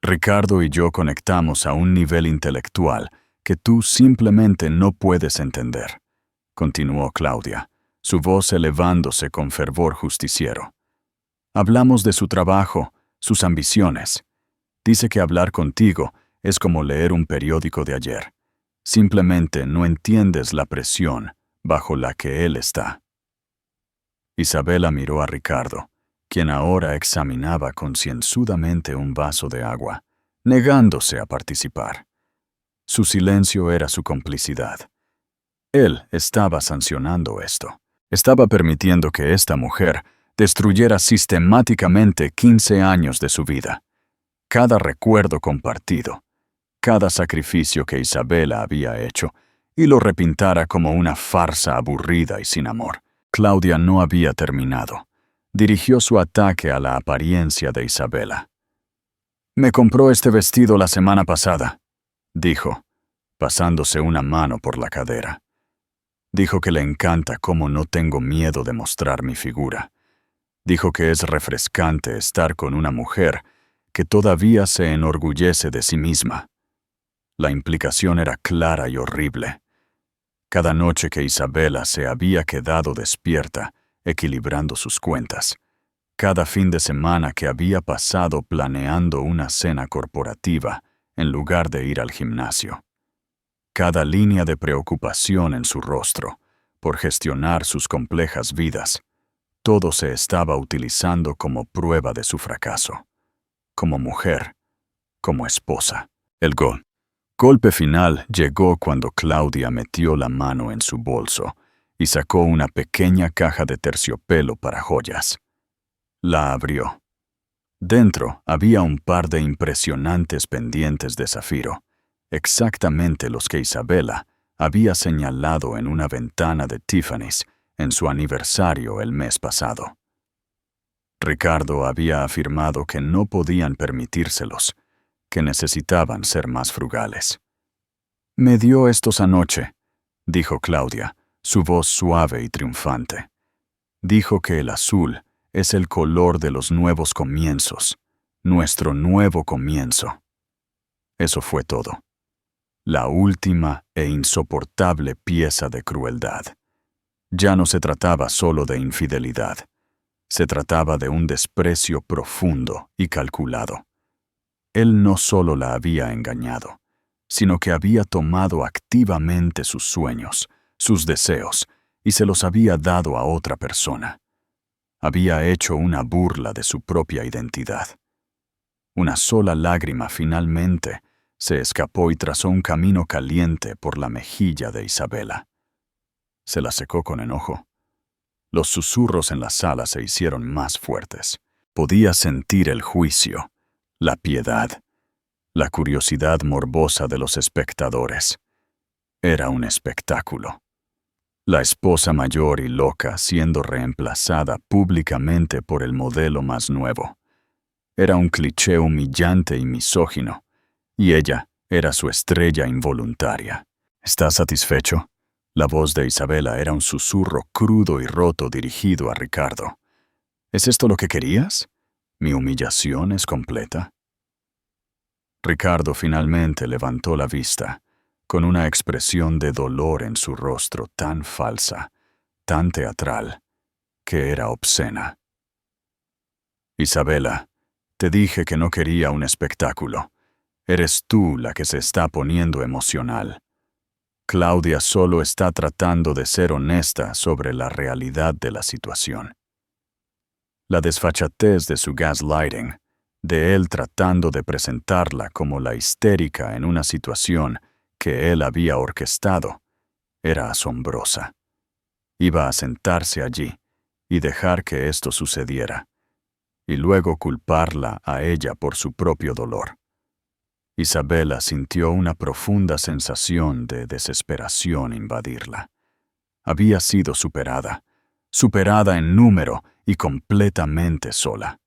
«Ricardo y yo conectamos a un nivel intelectual que tú simplemente no puedes entender», continuó Claudia, su voz elevándose con fervor justiciero. «Hablamos de su trabajo, sus ambiciones. Dice que hablar contigo es como leer un periódico de ayer. Simplemente no entiendes la presión bajo la que él está». Isabela miró a Ricardo, quien ahora examinaba concienzudamente un vaso de agua, negándose a participar. Su silencio era su complicidad. Él estaba sancionando esto. Estaba permitiendo que esta mujer destruyera sistemáticamente 15 años de su vida. Cada recuerdo compartido, cada sacrificio que Isabela había hecho, y lo repintara como una farsa aburrida y sin amor. Claudia no había terminado. Dirigió su ataque a la apariencia de Isabela. «Me compró este vestido la semana pasada», dijo, pasándose una mano por la cadera. Dijo que le encanta cómo no tengo miedo de mostrar mi figura. Dijo que es refrescante estar con una mujer que todavía se enorgullece de sí misma. La implicación era clara y horrible. Cada noche que Isabela se había quedado despierta, equilibrando sus cuentas. Cada fin de semana que había pasado planeando una cena corporativa en lugar de ir al gimnasio. Cada línea de preocupación en su rostro, por gestionar sus complejas vidas, todo se estaba utilizando como prueba de su fracaso. Como mujer, como esposa. El golpe final llegó cuando Claudia metió la mano en su bolso y sacó una pequeña caja de terciopelo para joyas. La abrió. Dentro había un par de impresionantes pendientes de zafiro, exactamente los que Isabela había señalado en una ventana de Tiffany's en su aniversario el mes pasado. Ricardo había afirmado que no podían permitírselos, que necesitaban ser más frugales. «Me dio estos anoche», dijo Claudia, su voz suave y triunfante. «Dijo que el azul es el color de los nuevos comienzos, nuestro nuevo comienzo». Eso fue todo. La última e insoportable pieza de crueldad. Ya no se trataba solo de infidelidad. Se trataba de un desprecio profundo y calculado. Él no solo la había engañado, sino que había tomado activamente sus sueños, sus deseos, y se los había dado a otra persona. Había hecho una burla de su propia identidad. Una sola lágrima finalmente se escapó y trazó un camino caliente por la mejilla de Isabela. Se la secó con enojo. Los susurros en la sala se hicieron más fuertes. Podía sentir el juicio, la piedad, la curiosidad morbosa de los espectadores. Era un espectáculo. La esposa mayor y loca siendo reemplazada públicamente por el modelo más nuevo. Era un cliché humillante y misógino, y ella era su estrella involuntaria. ¿Estás satisfecho? La voz de Isabela era un susurro crudo y roto dirigido a Ricardo. ¿Es esto lo que querías? ¿Mi humillación es completa? Ricardo finalmente levantó la vista, con una expresión de dolor en su rostro tan falsa, tan teatral, que era obscena. Isabela, te dije que no quería un espectáculo. Eres tú la que se está poniendo emocional. Claudia solo está tratando de ser honesta sobre la realidad de la situación. La desfachatez de su gaslighting, de él tratando de presentarla como la histérica en una situación que él había orquestado, era asombrosa. Iba a sentarse allí y dejar que esto sucediera, y luego culparla a ella por su propio dolor. Isabela sintió una profunda sensación de desesperación invadirla. Había sido superada en número y completamente sola.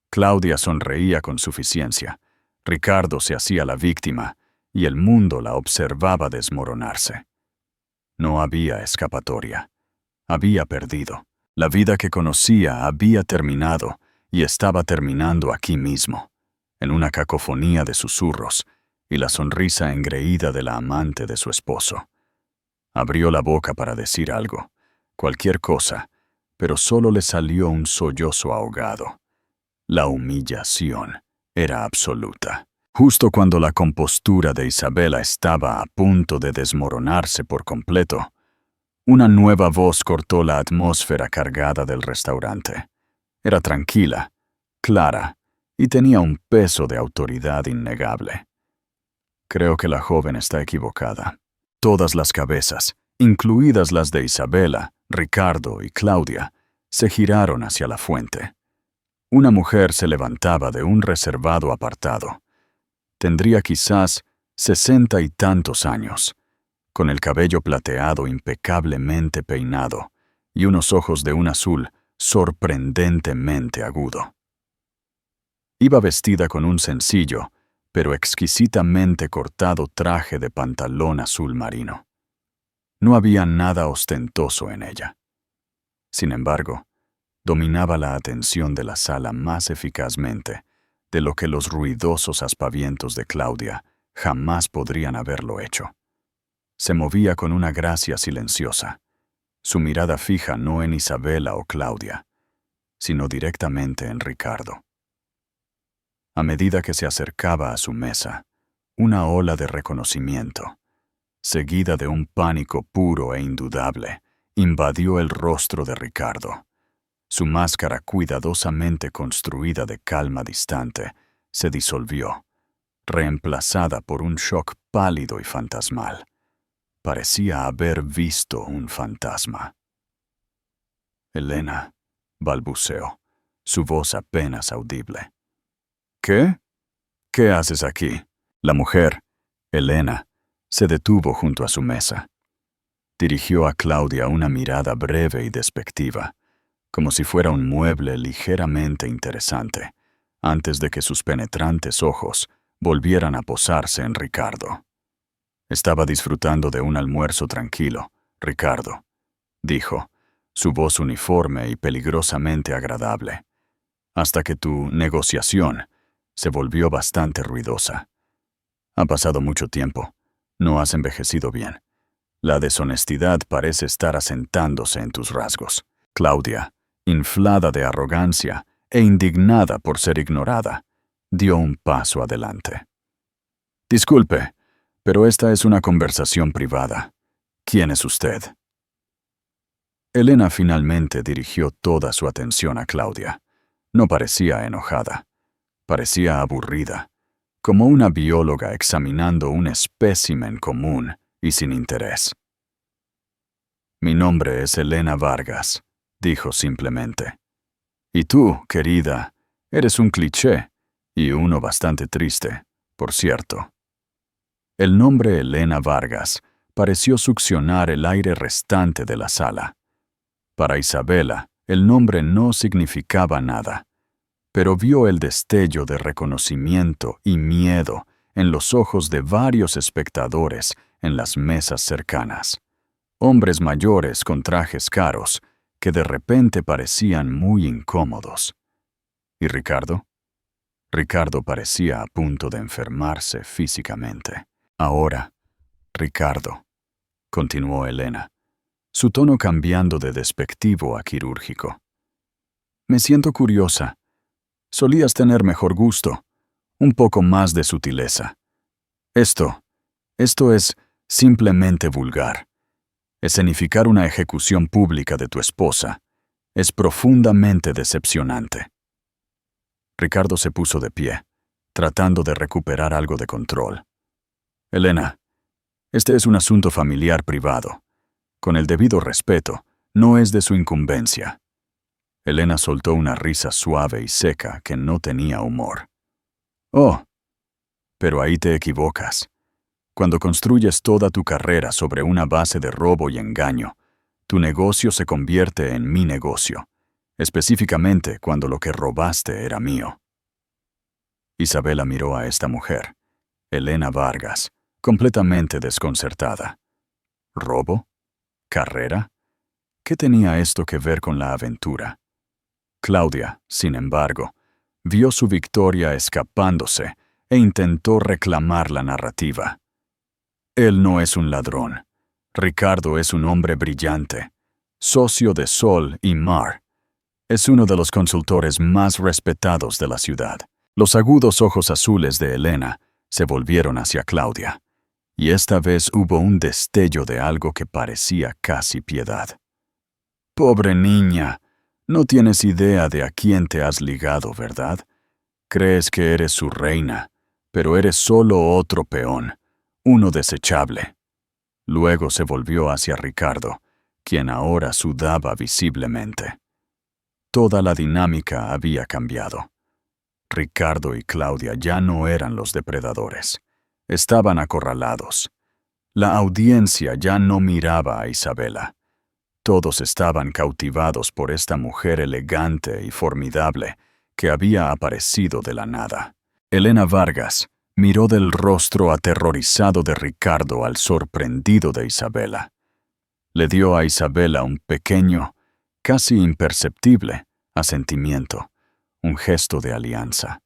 Claudia sonreía con suficiencia, Ricardo se hacía la víctima y el mundo la observaba desmoronarse. No había escapatoria. Había perdido. La vida que conocía había terminado y estaba terminando aquí mismo, en una cacofonía de susurros y la sonrisa engreída de la amante de su esposo. Abrió la boca para decir algo, cualquier cosa, pero solo le salió un sollozo ahogado. La humillación era absoluta. Justo cuando la compostura de Isabela estaba a punto de desmoronarse por completo, una nueva voz cortó la atmósfera cargada del restaurante. Era tranquila, clara, y tenía un peso de autoridad innegable. Creo que la joven está equivocada. Todas las cabezas, incluidas las de Isabela, Ricardo y Claudia, se giraron hacia la fuente. Una mujer se levantaba de un reservado apartado. Tendría quizás 60 y tantos años, con el cabello plateado impecablemente peinado y unos ojos de un azul sorprendentemente agudo. Iba vestida con un sencillo, pero exquisitamente cortado traje de pantalón azul marino. No había nada ostentoso en ella. Sin embargo, dominaba la atención de la sala más eficazmente de lo que los ruidosos aspavientos de Claudia jamás podrían haberlo hecho. Se movía con una gracia silenciosa, su mirada fija no en Isabela o Claudia, sino directamente en Ricardo. A medida que se acercaba a su mesa, una ola de reconocimiento, seguida de un pánico puro e indudable, invadió el rostro de Ricardo. Su máscara cuidadosamente construida de calma distante se disolvió, reemplazada por un shock pálido y fantasmal. Parecía haber visto un fantasma. «Elena», balbuceó, su voz apenas audible. «¿Qué? ¿Qué haces aquí?» La mujer, Elena, se detuvo junto a su mesa. Dirigió a Claudia una mirada breve y despectiva, como si fuera un mueble ligeramente interesante, antes de que sus penetrantes ojos volvieran a posarse en Ricardo. «Estaba disfrutando de un almuerzo tranquilo, Ricardo», dijo, su voz uniforme y peligrosamente agradable, «hasta que tu negociación se volvió bastante ruidosa. Ha pasado mucho tiempo, no has envejecido bien. La deshonestidad parece estar asentándose en tus rasgos». Claudia, inflada de arrogancia e indignada por ser ignorada, dio un paso adelante. «Disculpe, pero esta es una conversación privada. ¿Quién es usted?» Elena finalmente dirigió toda su atención a Claudia. No parecía enojada. Parecía aburrida, como una bióloga examinando un espécimen común y sin interés. «Mi nombre es Elena Vargas», dijo simplemente. Y tú, querida, eres un cliché, y uno bastante triste, por cierto. El nombre Elena Vargas pareció succionar el aire restante de la sala. Para Isabela, el nombre no significaba nada, pero vio el destello de reconocimiento y miedo en los ojos de varios espectadores en las mesas cercanas. Hombres mayores con trajes caros que de repente parecían muy incómodos. ¿Y Ricardo? Ricardo parecía a punto de enfermarse físicamente. Ahora, Ricardo, continuó Elena, su tono cambiando de despectivo a quirúrgico. Me siento curiosa. Solías tener mejor gusto, un poco más de sutileza. Esto es simplemente vulgar. Escenificar una ejecución pública de tu esposa es profundamente decepcionante. Ricardo se puso de pie, tratando de recuperar algo de control. Elena, este es un asunto familiar privado. Con el debido respeto, no es de su incumbencia. Elena soltó una risa suave y seca que no tenía humor. Oh, pero ahí te equivocas. Cuando construyes toda tu carrera sobre una base de robo y engaño, tu negocio se convierte en mi negocio, específicamente cuando lo que robaste era mío. Isabela miró a esta mujer, Elena Vargas, completamente desconcertada. ¿Robo? ¿Carrera? ¿Qué tenía esto que ver con la aventura? Claudia, sin embargo, vio su victoria escapándose e intentó reclamar la narrativa. Él no es un ladrón. Ricardo es un hombre brillante, socio de Sol y Mar. Es uno de los consultores más respetados de la ciudad. Los agudos ojos azules de Elena se volvieron hacia Claudia, y esta vez hubo un destello de algo que parecía casi piedad. Pobre niña, no tienes idea de a quién te has ligado, ¿verdad? Crees que eres su reina, pero eres solo otro peón, uno desechable. Luego se volvió hacia Ricardo, quien ahora sudaba visiblemente. Toda la dinámica había cambiado. Ricardo y Claudia ya no eran los depredadores. Estaban acorralados. La audiencia ya no miraba a Isabela. Todos estaban cautivados por esta mujer elegante y formidable que había aparecido de la nada. Elena Vargas miró del rostro aterrorizado de Ricardo al sorprendido de Isabela. Le dio a Isabela un pequeño, casi imperceptible, asentimiento, un gesto de alianza.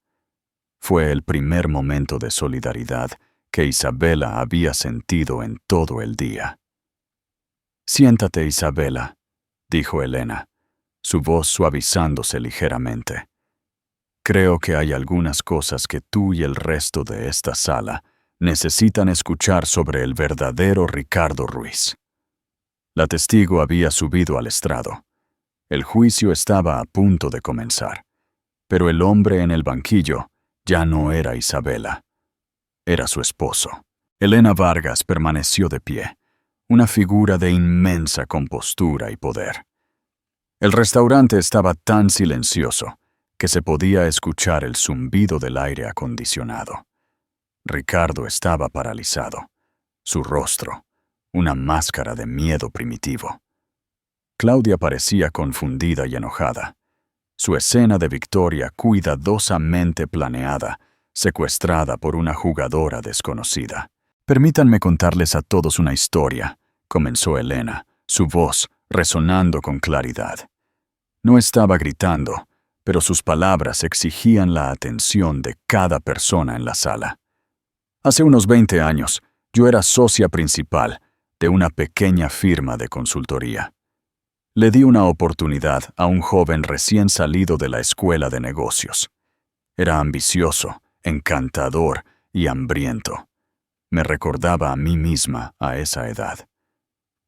Fue el primer momento de solidaridad que Isabela había sentido en todo el día. «Siéntate, Isabela», dijo Elena, su voz suavizándose ligeramente. «Creo que hay algunas cosas que tú y el resto de esta sala necesitan escuchar sobre el verdadero Ricardo Ruiz». La testigo había subido al estrado. El juicio estaba a punto de comenzar, pero el hombre en el banquillo ya no era Isabela. Era su esposo. Elena Vargas permaneció de pie, una figura de inmensa compostura y poder. El restaurante estaba tan silencioso que se podía escuchar el zumbido del aire acondicionado. Ricardo estaba paralizado. Su rostro, una máscara de miedo primitivo. Claudia parecía confundida y enojada. Su escena de victoria cuidadosamente planeada, secuestrada por una jugadora desconocida. «Permítanme contarles a todos una historia», comenzó Elena, su voz resonando con claridad. No estaba gritando, pero sus palabras exigían la atención de cada persona en la sala. Hace unos 20 años, yo era socia principal de una pequeña firma de consultoría. Le di una oportunidad a un joven recién salido de la escuela de negocios. Era ambicioso, encantador y hambriento. Me recordaba a mí misma a esa edad.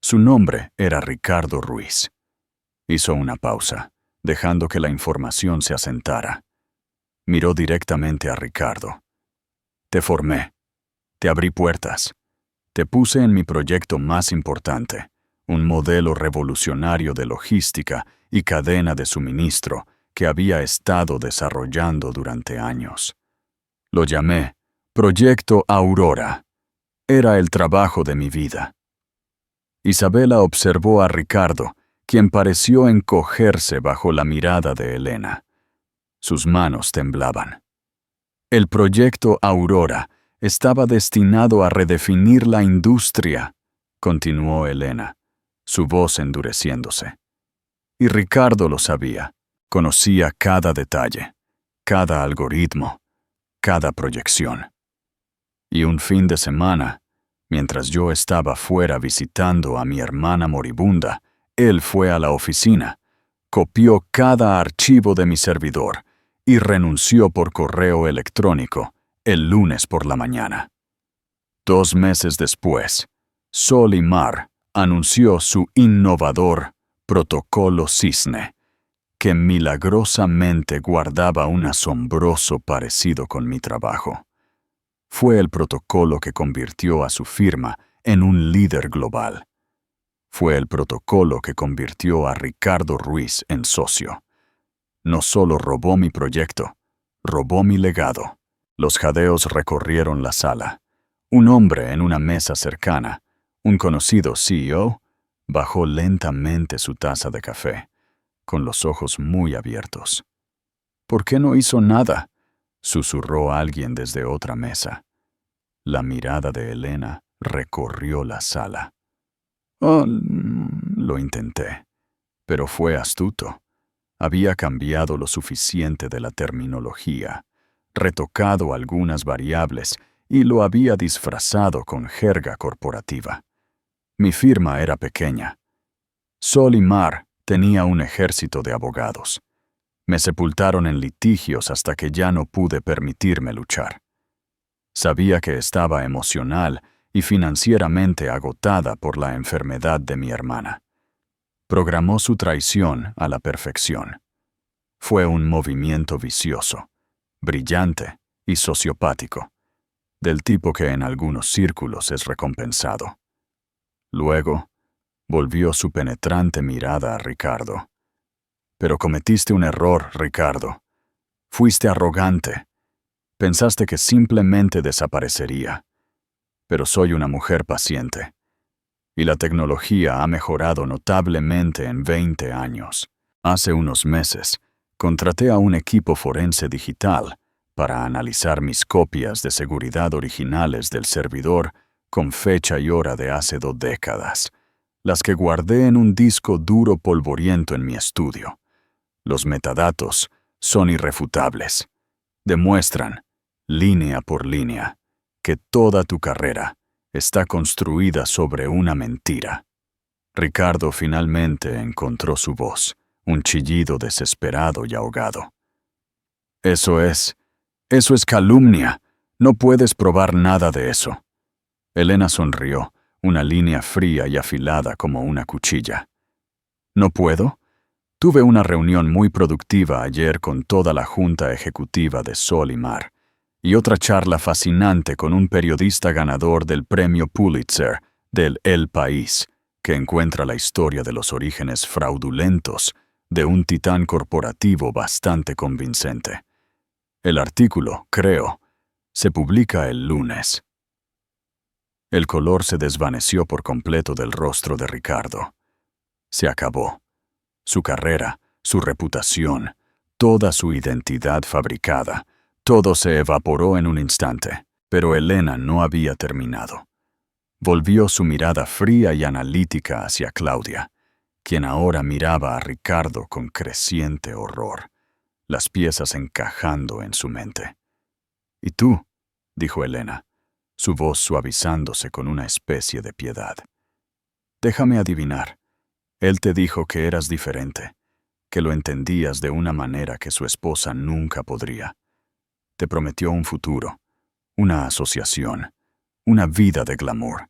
Su nombre era Ricardo Ruiz. Hizo una pausa, dejando que la información se asentara. Miró directamente a Ricardo. «Te formé. Te abrí puertas. Te puse en mi proyecto más importante, un modelo revolucionario de logística y cadena de suministro que había estado desarrollando durante años. Lo llamé Proyecto Aurora. Era el trabajo de mi vida. Isabela observó a Ricardo, quien pareció encogerse bajo la mirada de Elena. Sus manos temblaban. El proyecto Aurora estaba destinado a redefinir la industria, continuó Elena, su voz endureciéndose. Y Ricardo lo sabía. Conocía cada detalle, cada algoritmo, cada proyección. Y un fin de semana, mientras yo estaba fuera visitando a mi hermana moribunda, él fue a la oficina, copió cada archivo de mi servidor y renunció por correo electrónico el lunes por la mañana. 2 meses después, Sol y Mar anunció su innovador Protocolo Cisne, que milagrosamente guardaba un asombroso parecido con mi trabajo. Fue el protocolo que convirtió a su firma en un líder global. Fue el protocolo que convirtió a Ricardo Ruiz en socio. No solo robó mi proyecto, robó mi legado. Los jadeos recorrieron la sala. Un hombre en una mesa cercana, un conocido CEO, bajó lentamente su taza de café, con los ojos muy abiertos. ¿Por qué no hizo nada?, susurró alguien desde otra mesa. La mirada de Elena recorrió la sala. Lo intenté, pero fue astuto. Había cambiado lo suficiente de la terminología, retocado algunas variables y lo había disfrazado con jerga corporativa. Mi firma era pequeña. Sol y Mar tenía un ejército de abogados. Me sepultaron en litigios hasta que ya no pude permitirme luchar. Sabía que estaba emocional y financieramente agotada por la enfermedad de mi hermana. Programó su traición a la perfección. Fue un movimiento vicioso, brillante y sociopático, del tipo que en algunos círculos es recompensado. Luego, volvió su penetrante mirada a Ricardo. Pero cometiste un error, Ricardo. Fuiste arrogante. Pensaste que simplemente desaparecería. Pero soy una mujer paciente. Y la tecnología ha mejorado notablemente en 20 años. Hace unos meses, contraté a un equipo forense digital para analizar mis copias de seguridad originales del servidor con fecha y hora de hace 2 décadas, las que guardé en un disco duro polvoriento en mi estudio. Los metadatos son irrefutables. Demuestran, línea por línea, que toda tu carrera está construida sobre una mentira. Ricardo finalmente encontró su voz, un chillido desesperado y ahogado. Eso es calumnia. No puedes probar nada de eso. Elena sonrió, una línea fría y afilada como una cuchilla. ¿No puedo? Tuve una reunión muy productiva ayer con toda la junta ejecutiva de Sol y Mar, y otra charla fascinante con un periodista ganador del premio Pulitzer del El País, que encuentra la historia de los orígenes fraudulentos de un titán corporativo bastante convincente. El artículo, creo, se publica el lunes. El color se desvaneció por completo del rostro de Ricardo. Se acabó. Su carrera, su reputación, toda su identidad fabricada, todo se evaporó en un instante, pero Elena no había terminado. Volvió su mirada fría y analítica hacia Claudia, quien ahora miraba a Ricardo con creciente horror, las piezas encajando en su mente. «¿Y tú?», dijo Elena, su voz suavizándose con una especie de piedad. «Déjame adivinar. Él te dijo que eras diferente, que lo entendías de una manera que su esposa nunca podría. Te prometió un futuro, una asociación, una vida de glamour.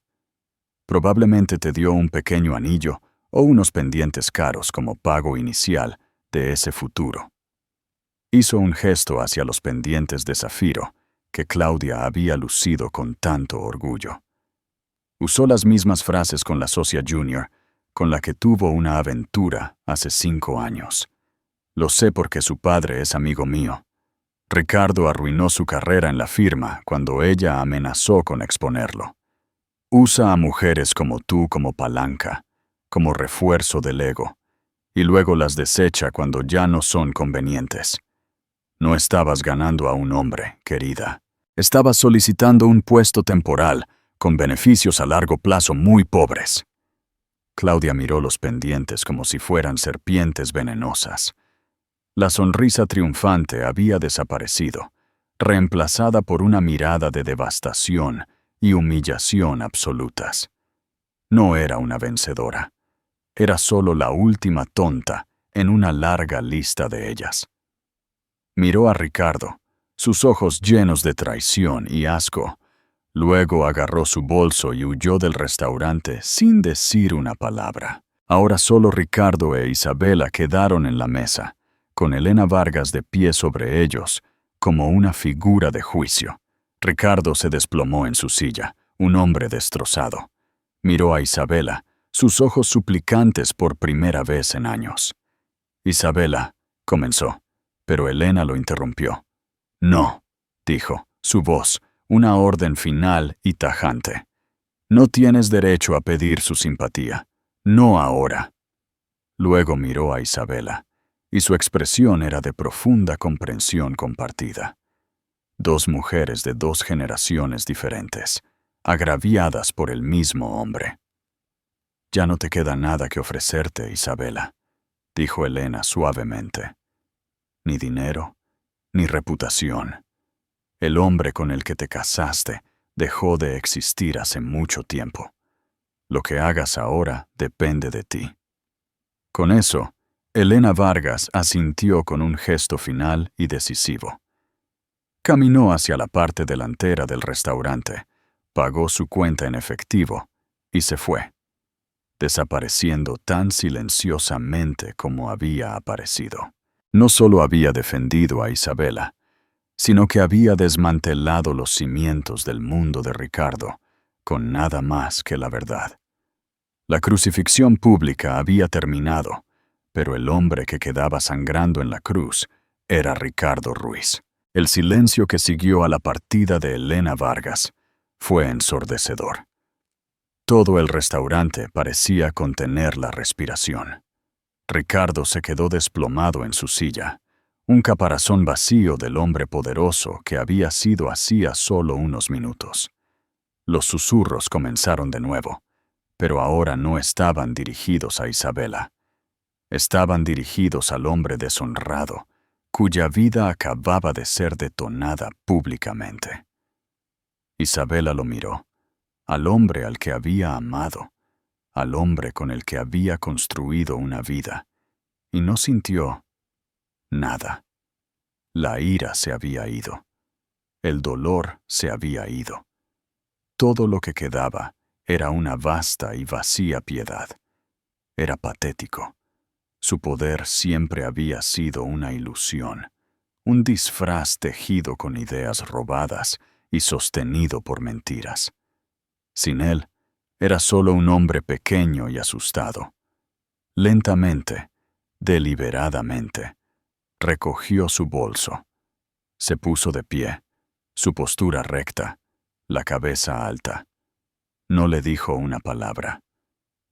Probablemente te dio un pequeño anillo o unos pendientes caros como pago inicial de ese futuro». Hizo un gesto hacia los pendientes de zafiro que Claudia había lucido con tanto orgullo. Usó las mismas frases con la socia junior, con la que tuvo una aventura hace 5 años. Lo sé porque su padre es amigo mío. Ricardo arruinó su carrera en la firma cuando ella amenazó con exponerlo. Usa a mujeres como tú como palanca, como refuerzo del ego, y luego las desecha cuando ya no son convenientes. No estabas ganando a un hombre, querida. Estabas solicitando un puesto temporal, con beneficios a largo plazo muy pobres. Claudia miró los pendientes como si fueran serpientes venenosas. La sonrisa triunfante había desaparecido, reemplazada por una mirada de devastación y humillación absolutas. No era una vencedora. Era solo la última tonta en una larga lista de ellas. Miró a Ricardo, sus ojos llenos de traición y asco. Luego agarró su bolso y huyó del restaurante sin decir una palabra. Ahora solo Ricardo e Isabela quedaron en la mesa, con Elena Vargas de pie sobre ellos, como una figura de juicio. Ricardo se desplomó en su silla, un hombre destrozado. Miró a Isabela, sus ojos suplicantes por primera vez en años. Isabela, comenzó, pero Elena lo interrumpió. No, dijo, su voz, una orden final y tajante. No tienes derecho a pedir su simpatía. No ahora. Luego miró a Isabela, y su expresión era de profunda comprensión compartida. Dos mujeres de 2 generaciones diferentes, agraviadas por el mismo hombre. Ya no te queda nada que ofrecerte, Isabela, dijo Elena suavemente. Ni dinero, ni reputación. El hombre con el que te casaste dejó de existir hace mucho tiempo. Lo que hagas ahora depende de ti. Con eso, Elena Vargas asintió con un gesto final y decisivo. Caminó hacia la parte delantera del restaurante, pagó su cuenta en efectivo y se fue, desapareciendo tan silenciosamente como había aparecido. No solo había defendido a Isabela, sino que había desmantelado los cimientos del mundo de Ricardo, con nada más que la verdad. La crucifixión pública había terminado, pero el hombre que quedaba sangrando en la cruz era Ricardo Ruiz. El silencio que siguió a la partida de Elena Vargas fue ensordecedor. Todo el restaurante parecía contener la respiración. Ricardo se quedó desplomado en su silla, un caparazón vacío del hombre poderoso que había sido hacía solo unos minutos. Los susurros comenzaron de nuevo, pero ahora no estaban dirigidos a Isabela. Estaban dirigidos al hombre deshonrado, cuya vida acababa de ser detonada públicamente. Isabela lo miró, al hombre al que había amado, al hombre con el que había construido una vida, y no sintió nada. La ira se había ido. El dolor se había ido. Todo lo que quedaba era una vasta y vacía piedad. Era patético. Su poder siempre había sido una ilusión, un disfraz tejido con ideas robadas y sostenido por mentiras. Sin él, era solo un hombre pequeño y asustado. Lentamente, deliberadamente, recogió su bolso. Se puso de pie, su postura recta, la cabeza alta. No le dijo una palabra.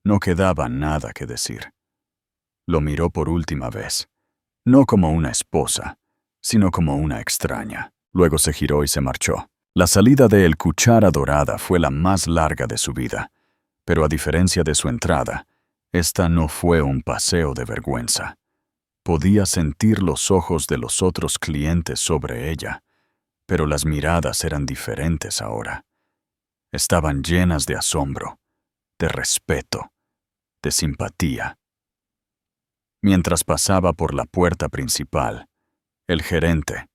No quedaba nada que decir. Lo miró por última vez, no como una esposa, sino como una extraña. Luego se giró y se marchó. La salida de El Cuchara Dorada fue la más larga de su vida, pero a diferencia de su entrada, esta no fue un paseo de vergüenza. Podía sentir los ojos de los otros clientes sobre ella, pero las miradas eran diferentes ahora. Estaban llenas de asombro, de respeto, de simpatía. Mientras pasaba por la puerta principal, el gerente,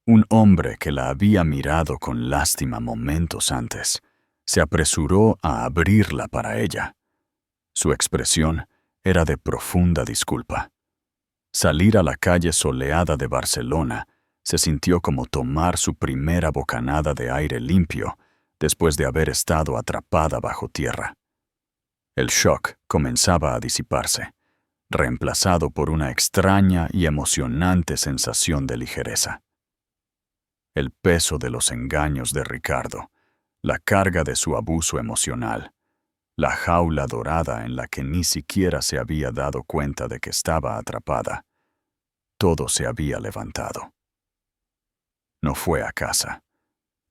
un hombre que la había mirado con lástima momentos antes, se apresuró a abrirla para ella. Su expresión era de profunda disculpa. Salir a la calle soleada de Barcelona se sintió como tomar su primera bocanada de aire limpio después de haber estado atrapada bajo tierra. El shock comenzaba a disiparse, reemplazado por una extraña y emocionante sensación de ligereza. El peso de los engaños de Ricardo, la carga de su abuso emocional, la jaula dorada en la que ni siquiera se había dado cuenta de que estaba atrapada, todo se había levantado. No fue a casa.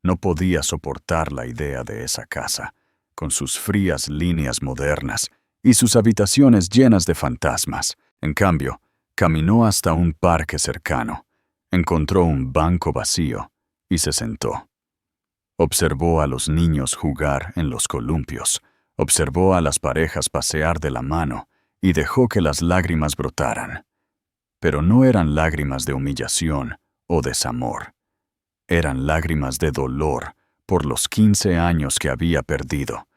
No podía soportar la idea de esa casa, con sus frías líneas modernas y sus habitaciones llenas de fantasmas. En cambio, caminó hasta un parque cercano, encontró un banco vacío y se sentó. Observó a los niños jugar en los columpios, observó a las parejas pasear de la mano y dejó que las lágrimas brotaran. Pero no eran lágrimas de humillación o desamor. Eran lágrimas de dolor por los 15 años que había perdido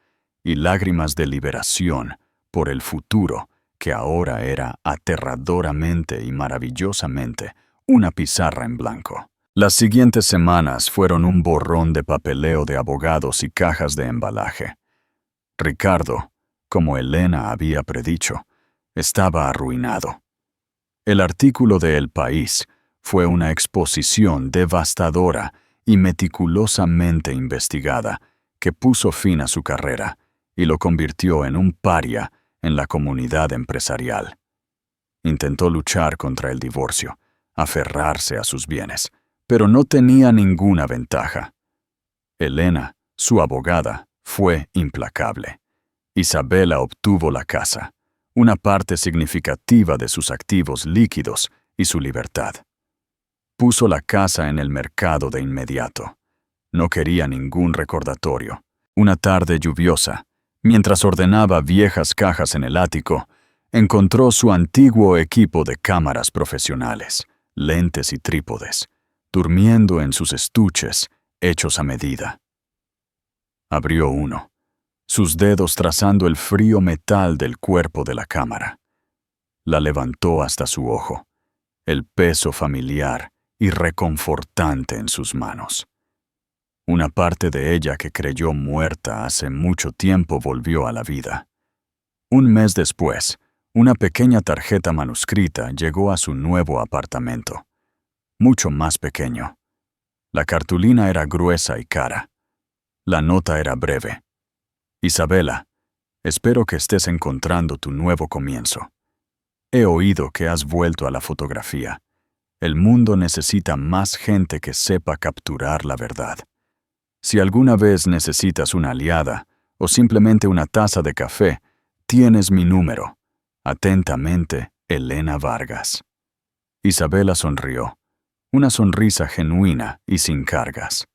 y lágrimas de liberación por el futuro que ahora era aterradoramente y maravillosamente una pizarra en blanco. Las siguientes semanas fueron un borrón de papeleo de abogados y cajas de embalaje. Ricardo, como Elena había predicho, estaba arruinado. El artículo de El País fue una exposición devastadora y meticulosamente investigada que puso fin a su carrera y lo convirtió en un paria en la comunidad empresarial. Intentó luchar contra el divorcio, aferrarse a sus bienes, pero no tenía ninguna ventaja. Elena, su abogada, fue implacable. Isabela obtuvo la casa, una parte significativa de sus activos líquidos y su libertad. Puso la casa en el mercado de inmediato. No quería ningún recordatorio. Una tarde lluviosa, mientras ordenaba viejas cajas en el ático, encontró su antiguo equipo de cámaras profesionales, lentes y trípodes, durmiendo en sus estuches, hechos a medida. Abrió uno, sus dedos trazando el frío metal del cuerpo de la cámara. La levantó hasta su ojo, el peso familiar y reconfortante en sus manos. Una parte de ella que creyó muerta hace mucho tiempo volvió a la vida. Un mes después, una pequeña tarjeta manuscrita llegó a su nuevo apartamento, mucho más pequeño. La cartulina era gruesa y cara. La nota era breve. Isabela, espero que estés encontrando tu nuevo comienzo. He oído que has vuelto a la fotografía. El mundo necesita más gente que sepa capturar la verdad. Si alguna vez necesitas una aliada o simplemente una taza de café, tienes mi número. Atentamente, Elena Vargas. Isabela sonrió, una sonrisa genuina y sin cargas.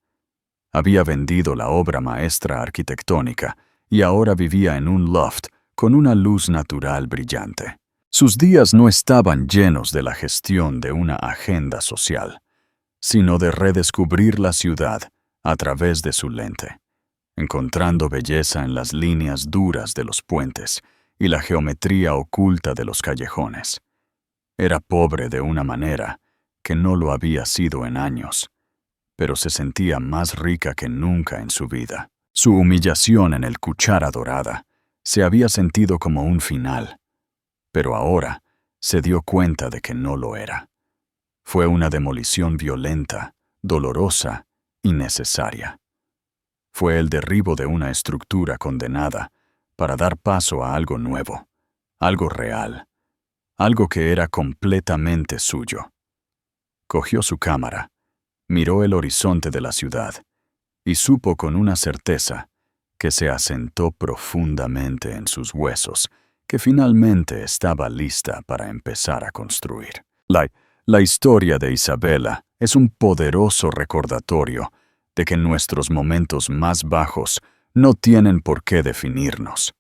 Había vendido la obra maestra arquitectónica y ahora vivía en un loft con una luz natural brillante. Sus días no estaban llenos de la gestión de una agenda social, sino de redescubrir la ciudad a través de su lente, encontrando belleza en las líneas duras de los puentes y la geometría oculta de los callejones. Era pobre de una manera que no lo había sido en años, pero se sentía más rica que nunca en su vida. Su humillación en el Cuchara Dorada se había sentido como un final, pero ahora se dio cuenta de que no lo era. Fue una demolición violenta, dolorosa y necesaria. Fue el derribo de una estructura condenada para dar paso a algo nuevo, algo real, algo que era completamente suyo. Cogió su cámara, miró el horizonte de la ciudad y supo con una certeza que se asentó profundamente en sus huesos que finalmente estaba lista para empezar a construir. La historia de Isabela es un poderoso recordatorio de que nuestros momentos más bajos no tienen por qué definirnos.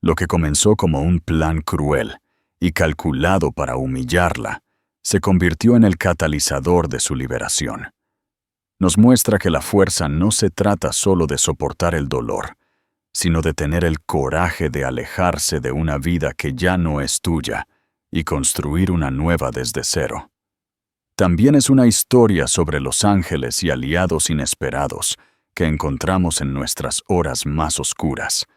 Lo que comenzó como un plan cruel y calculado para humillarla, se convirtió en el catalizador de su liberación. Nos muestra que la fuerza no se trata solo de soportar el dolor, sino de tener el coraje de alejarse de una vida que ya no es tuya y construir una nueva desde cero. También es una historia sobre los ángeles y aliados inesperados que encontramos en nuestras horas más oscuras,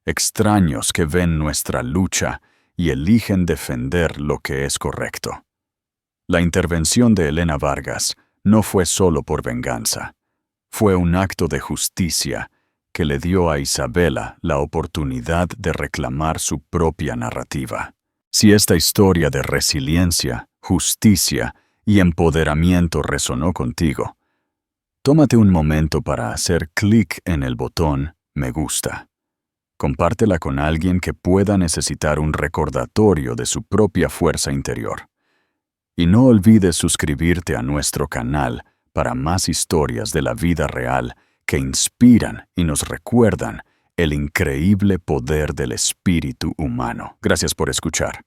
extraños que ven nuestra lucha y eligen defender lo que es correcto. La intervención de Elena Vargas no fue solo por venganza. Fue un acto de justicia que le dio a Isabela la oportunidad de reclamar su propia narrativa. Si esta historia de resiliencia, justicia y empoderamiento resonó contigo, tómate un momento para hacer clic en el botón Me gusta. Compártela con alguien que pueda necesitar un recordatorio de su propia fuerza interior. Y no olvides suscribirte a nuestro canal para más historias de la vida real que inspiran y nos recuerdan el increíble poder del espíritu humano. Gracias por escuchar.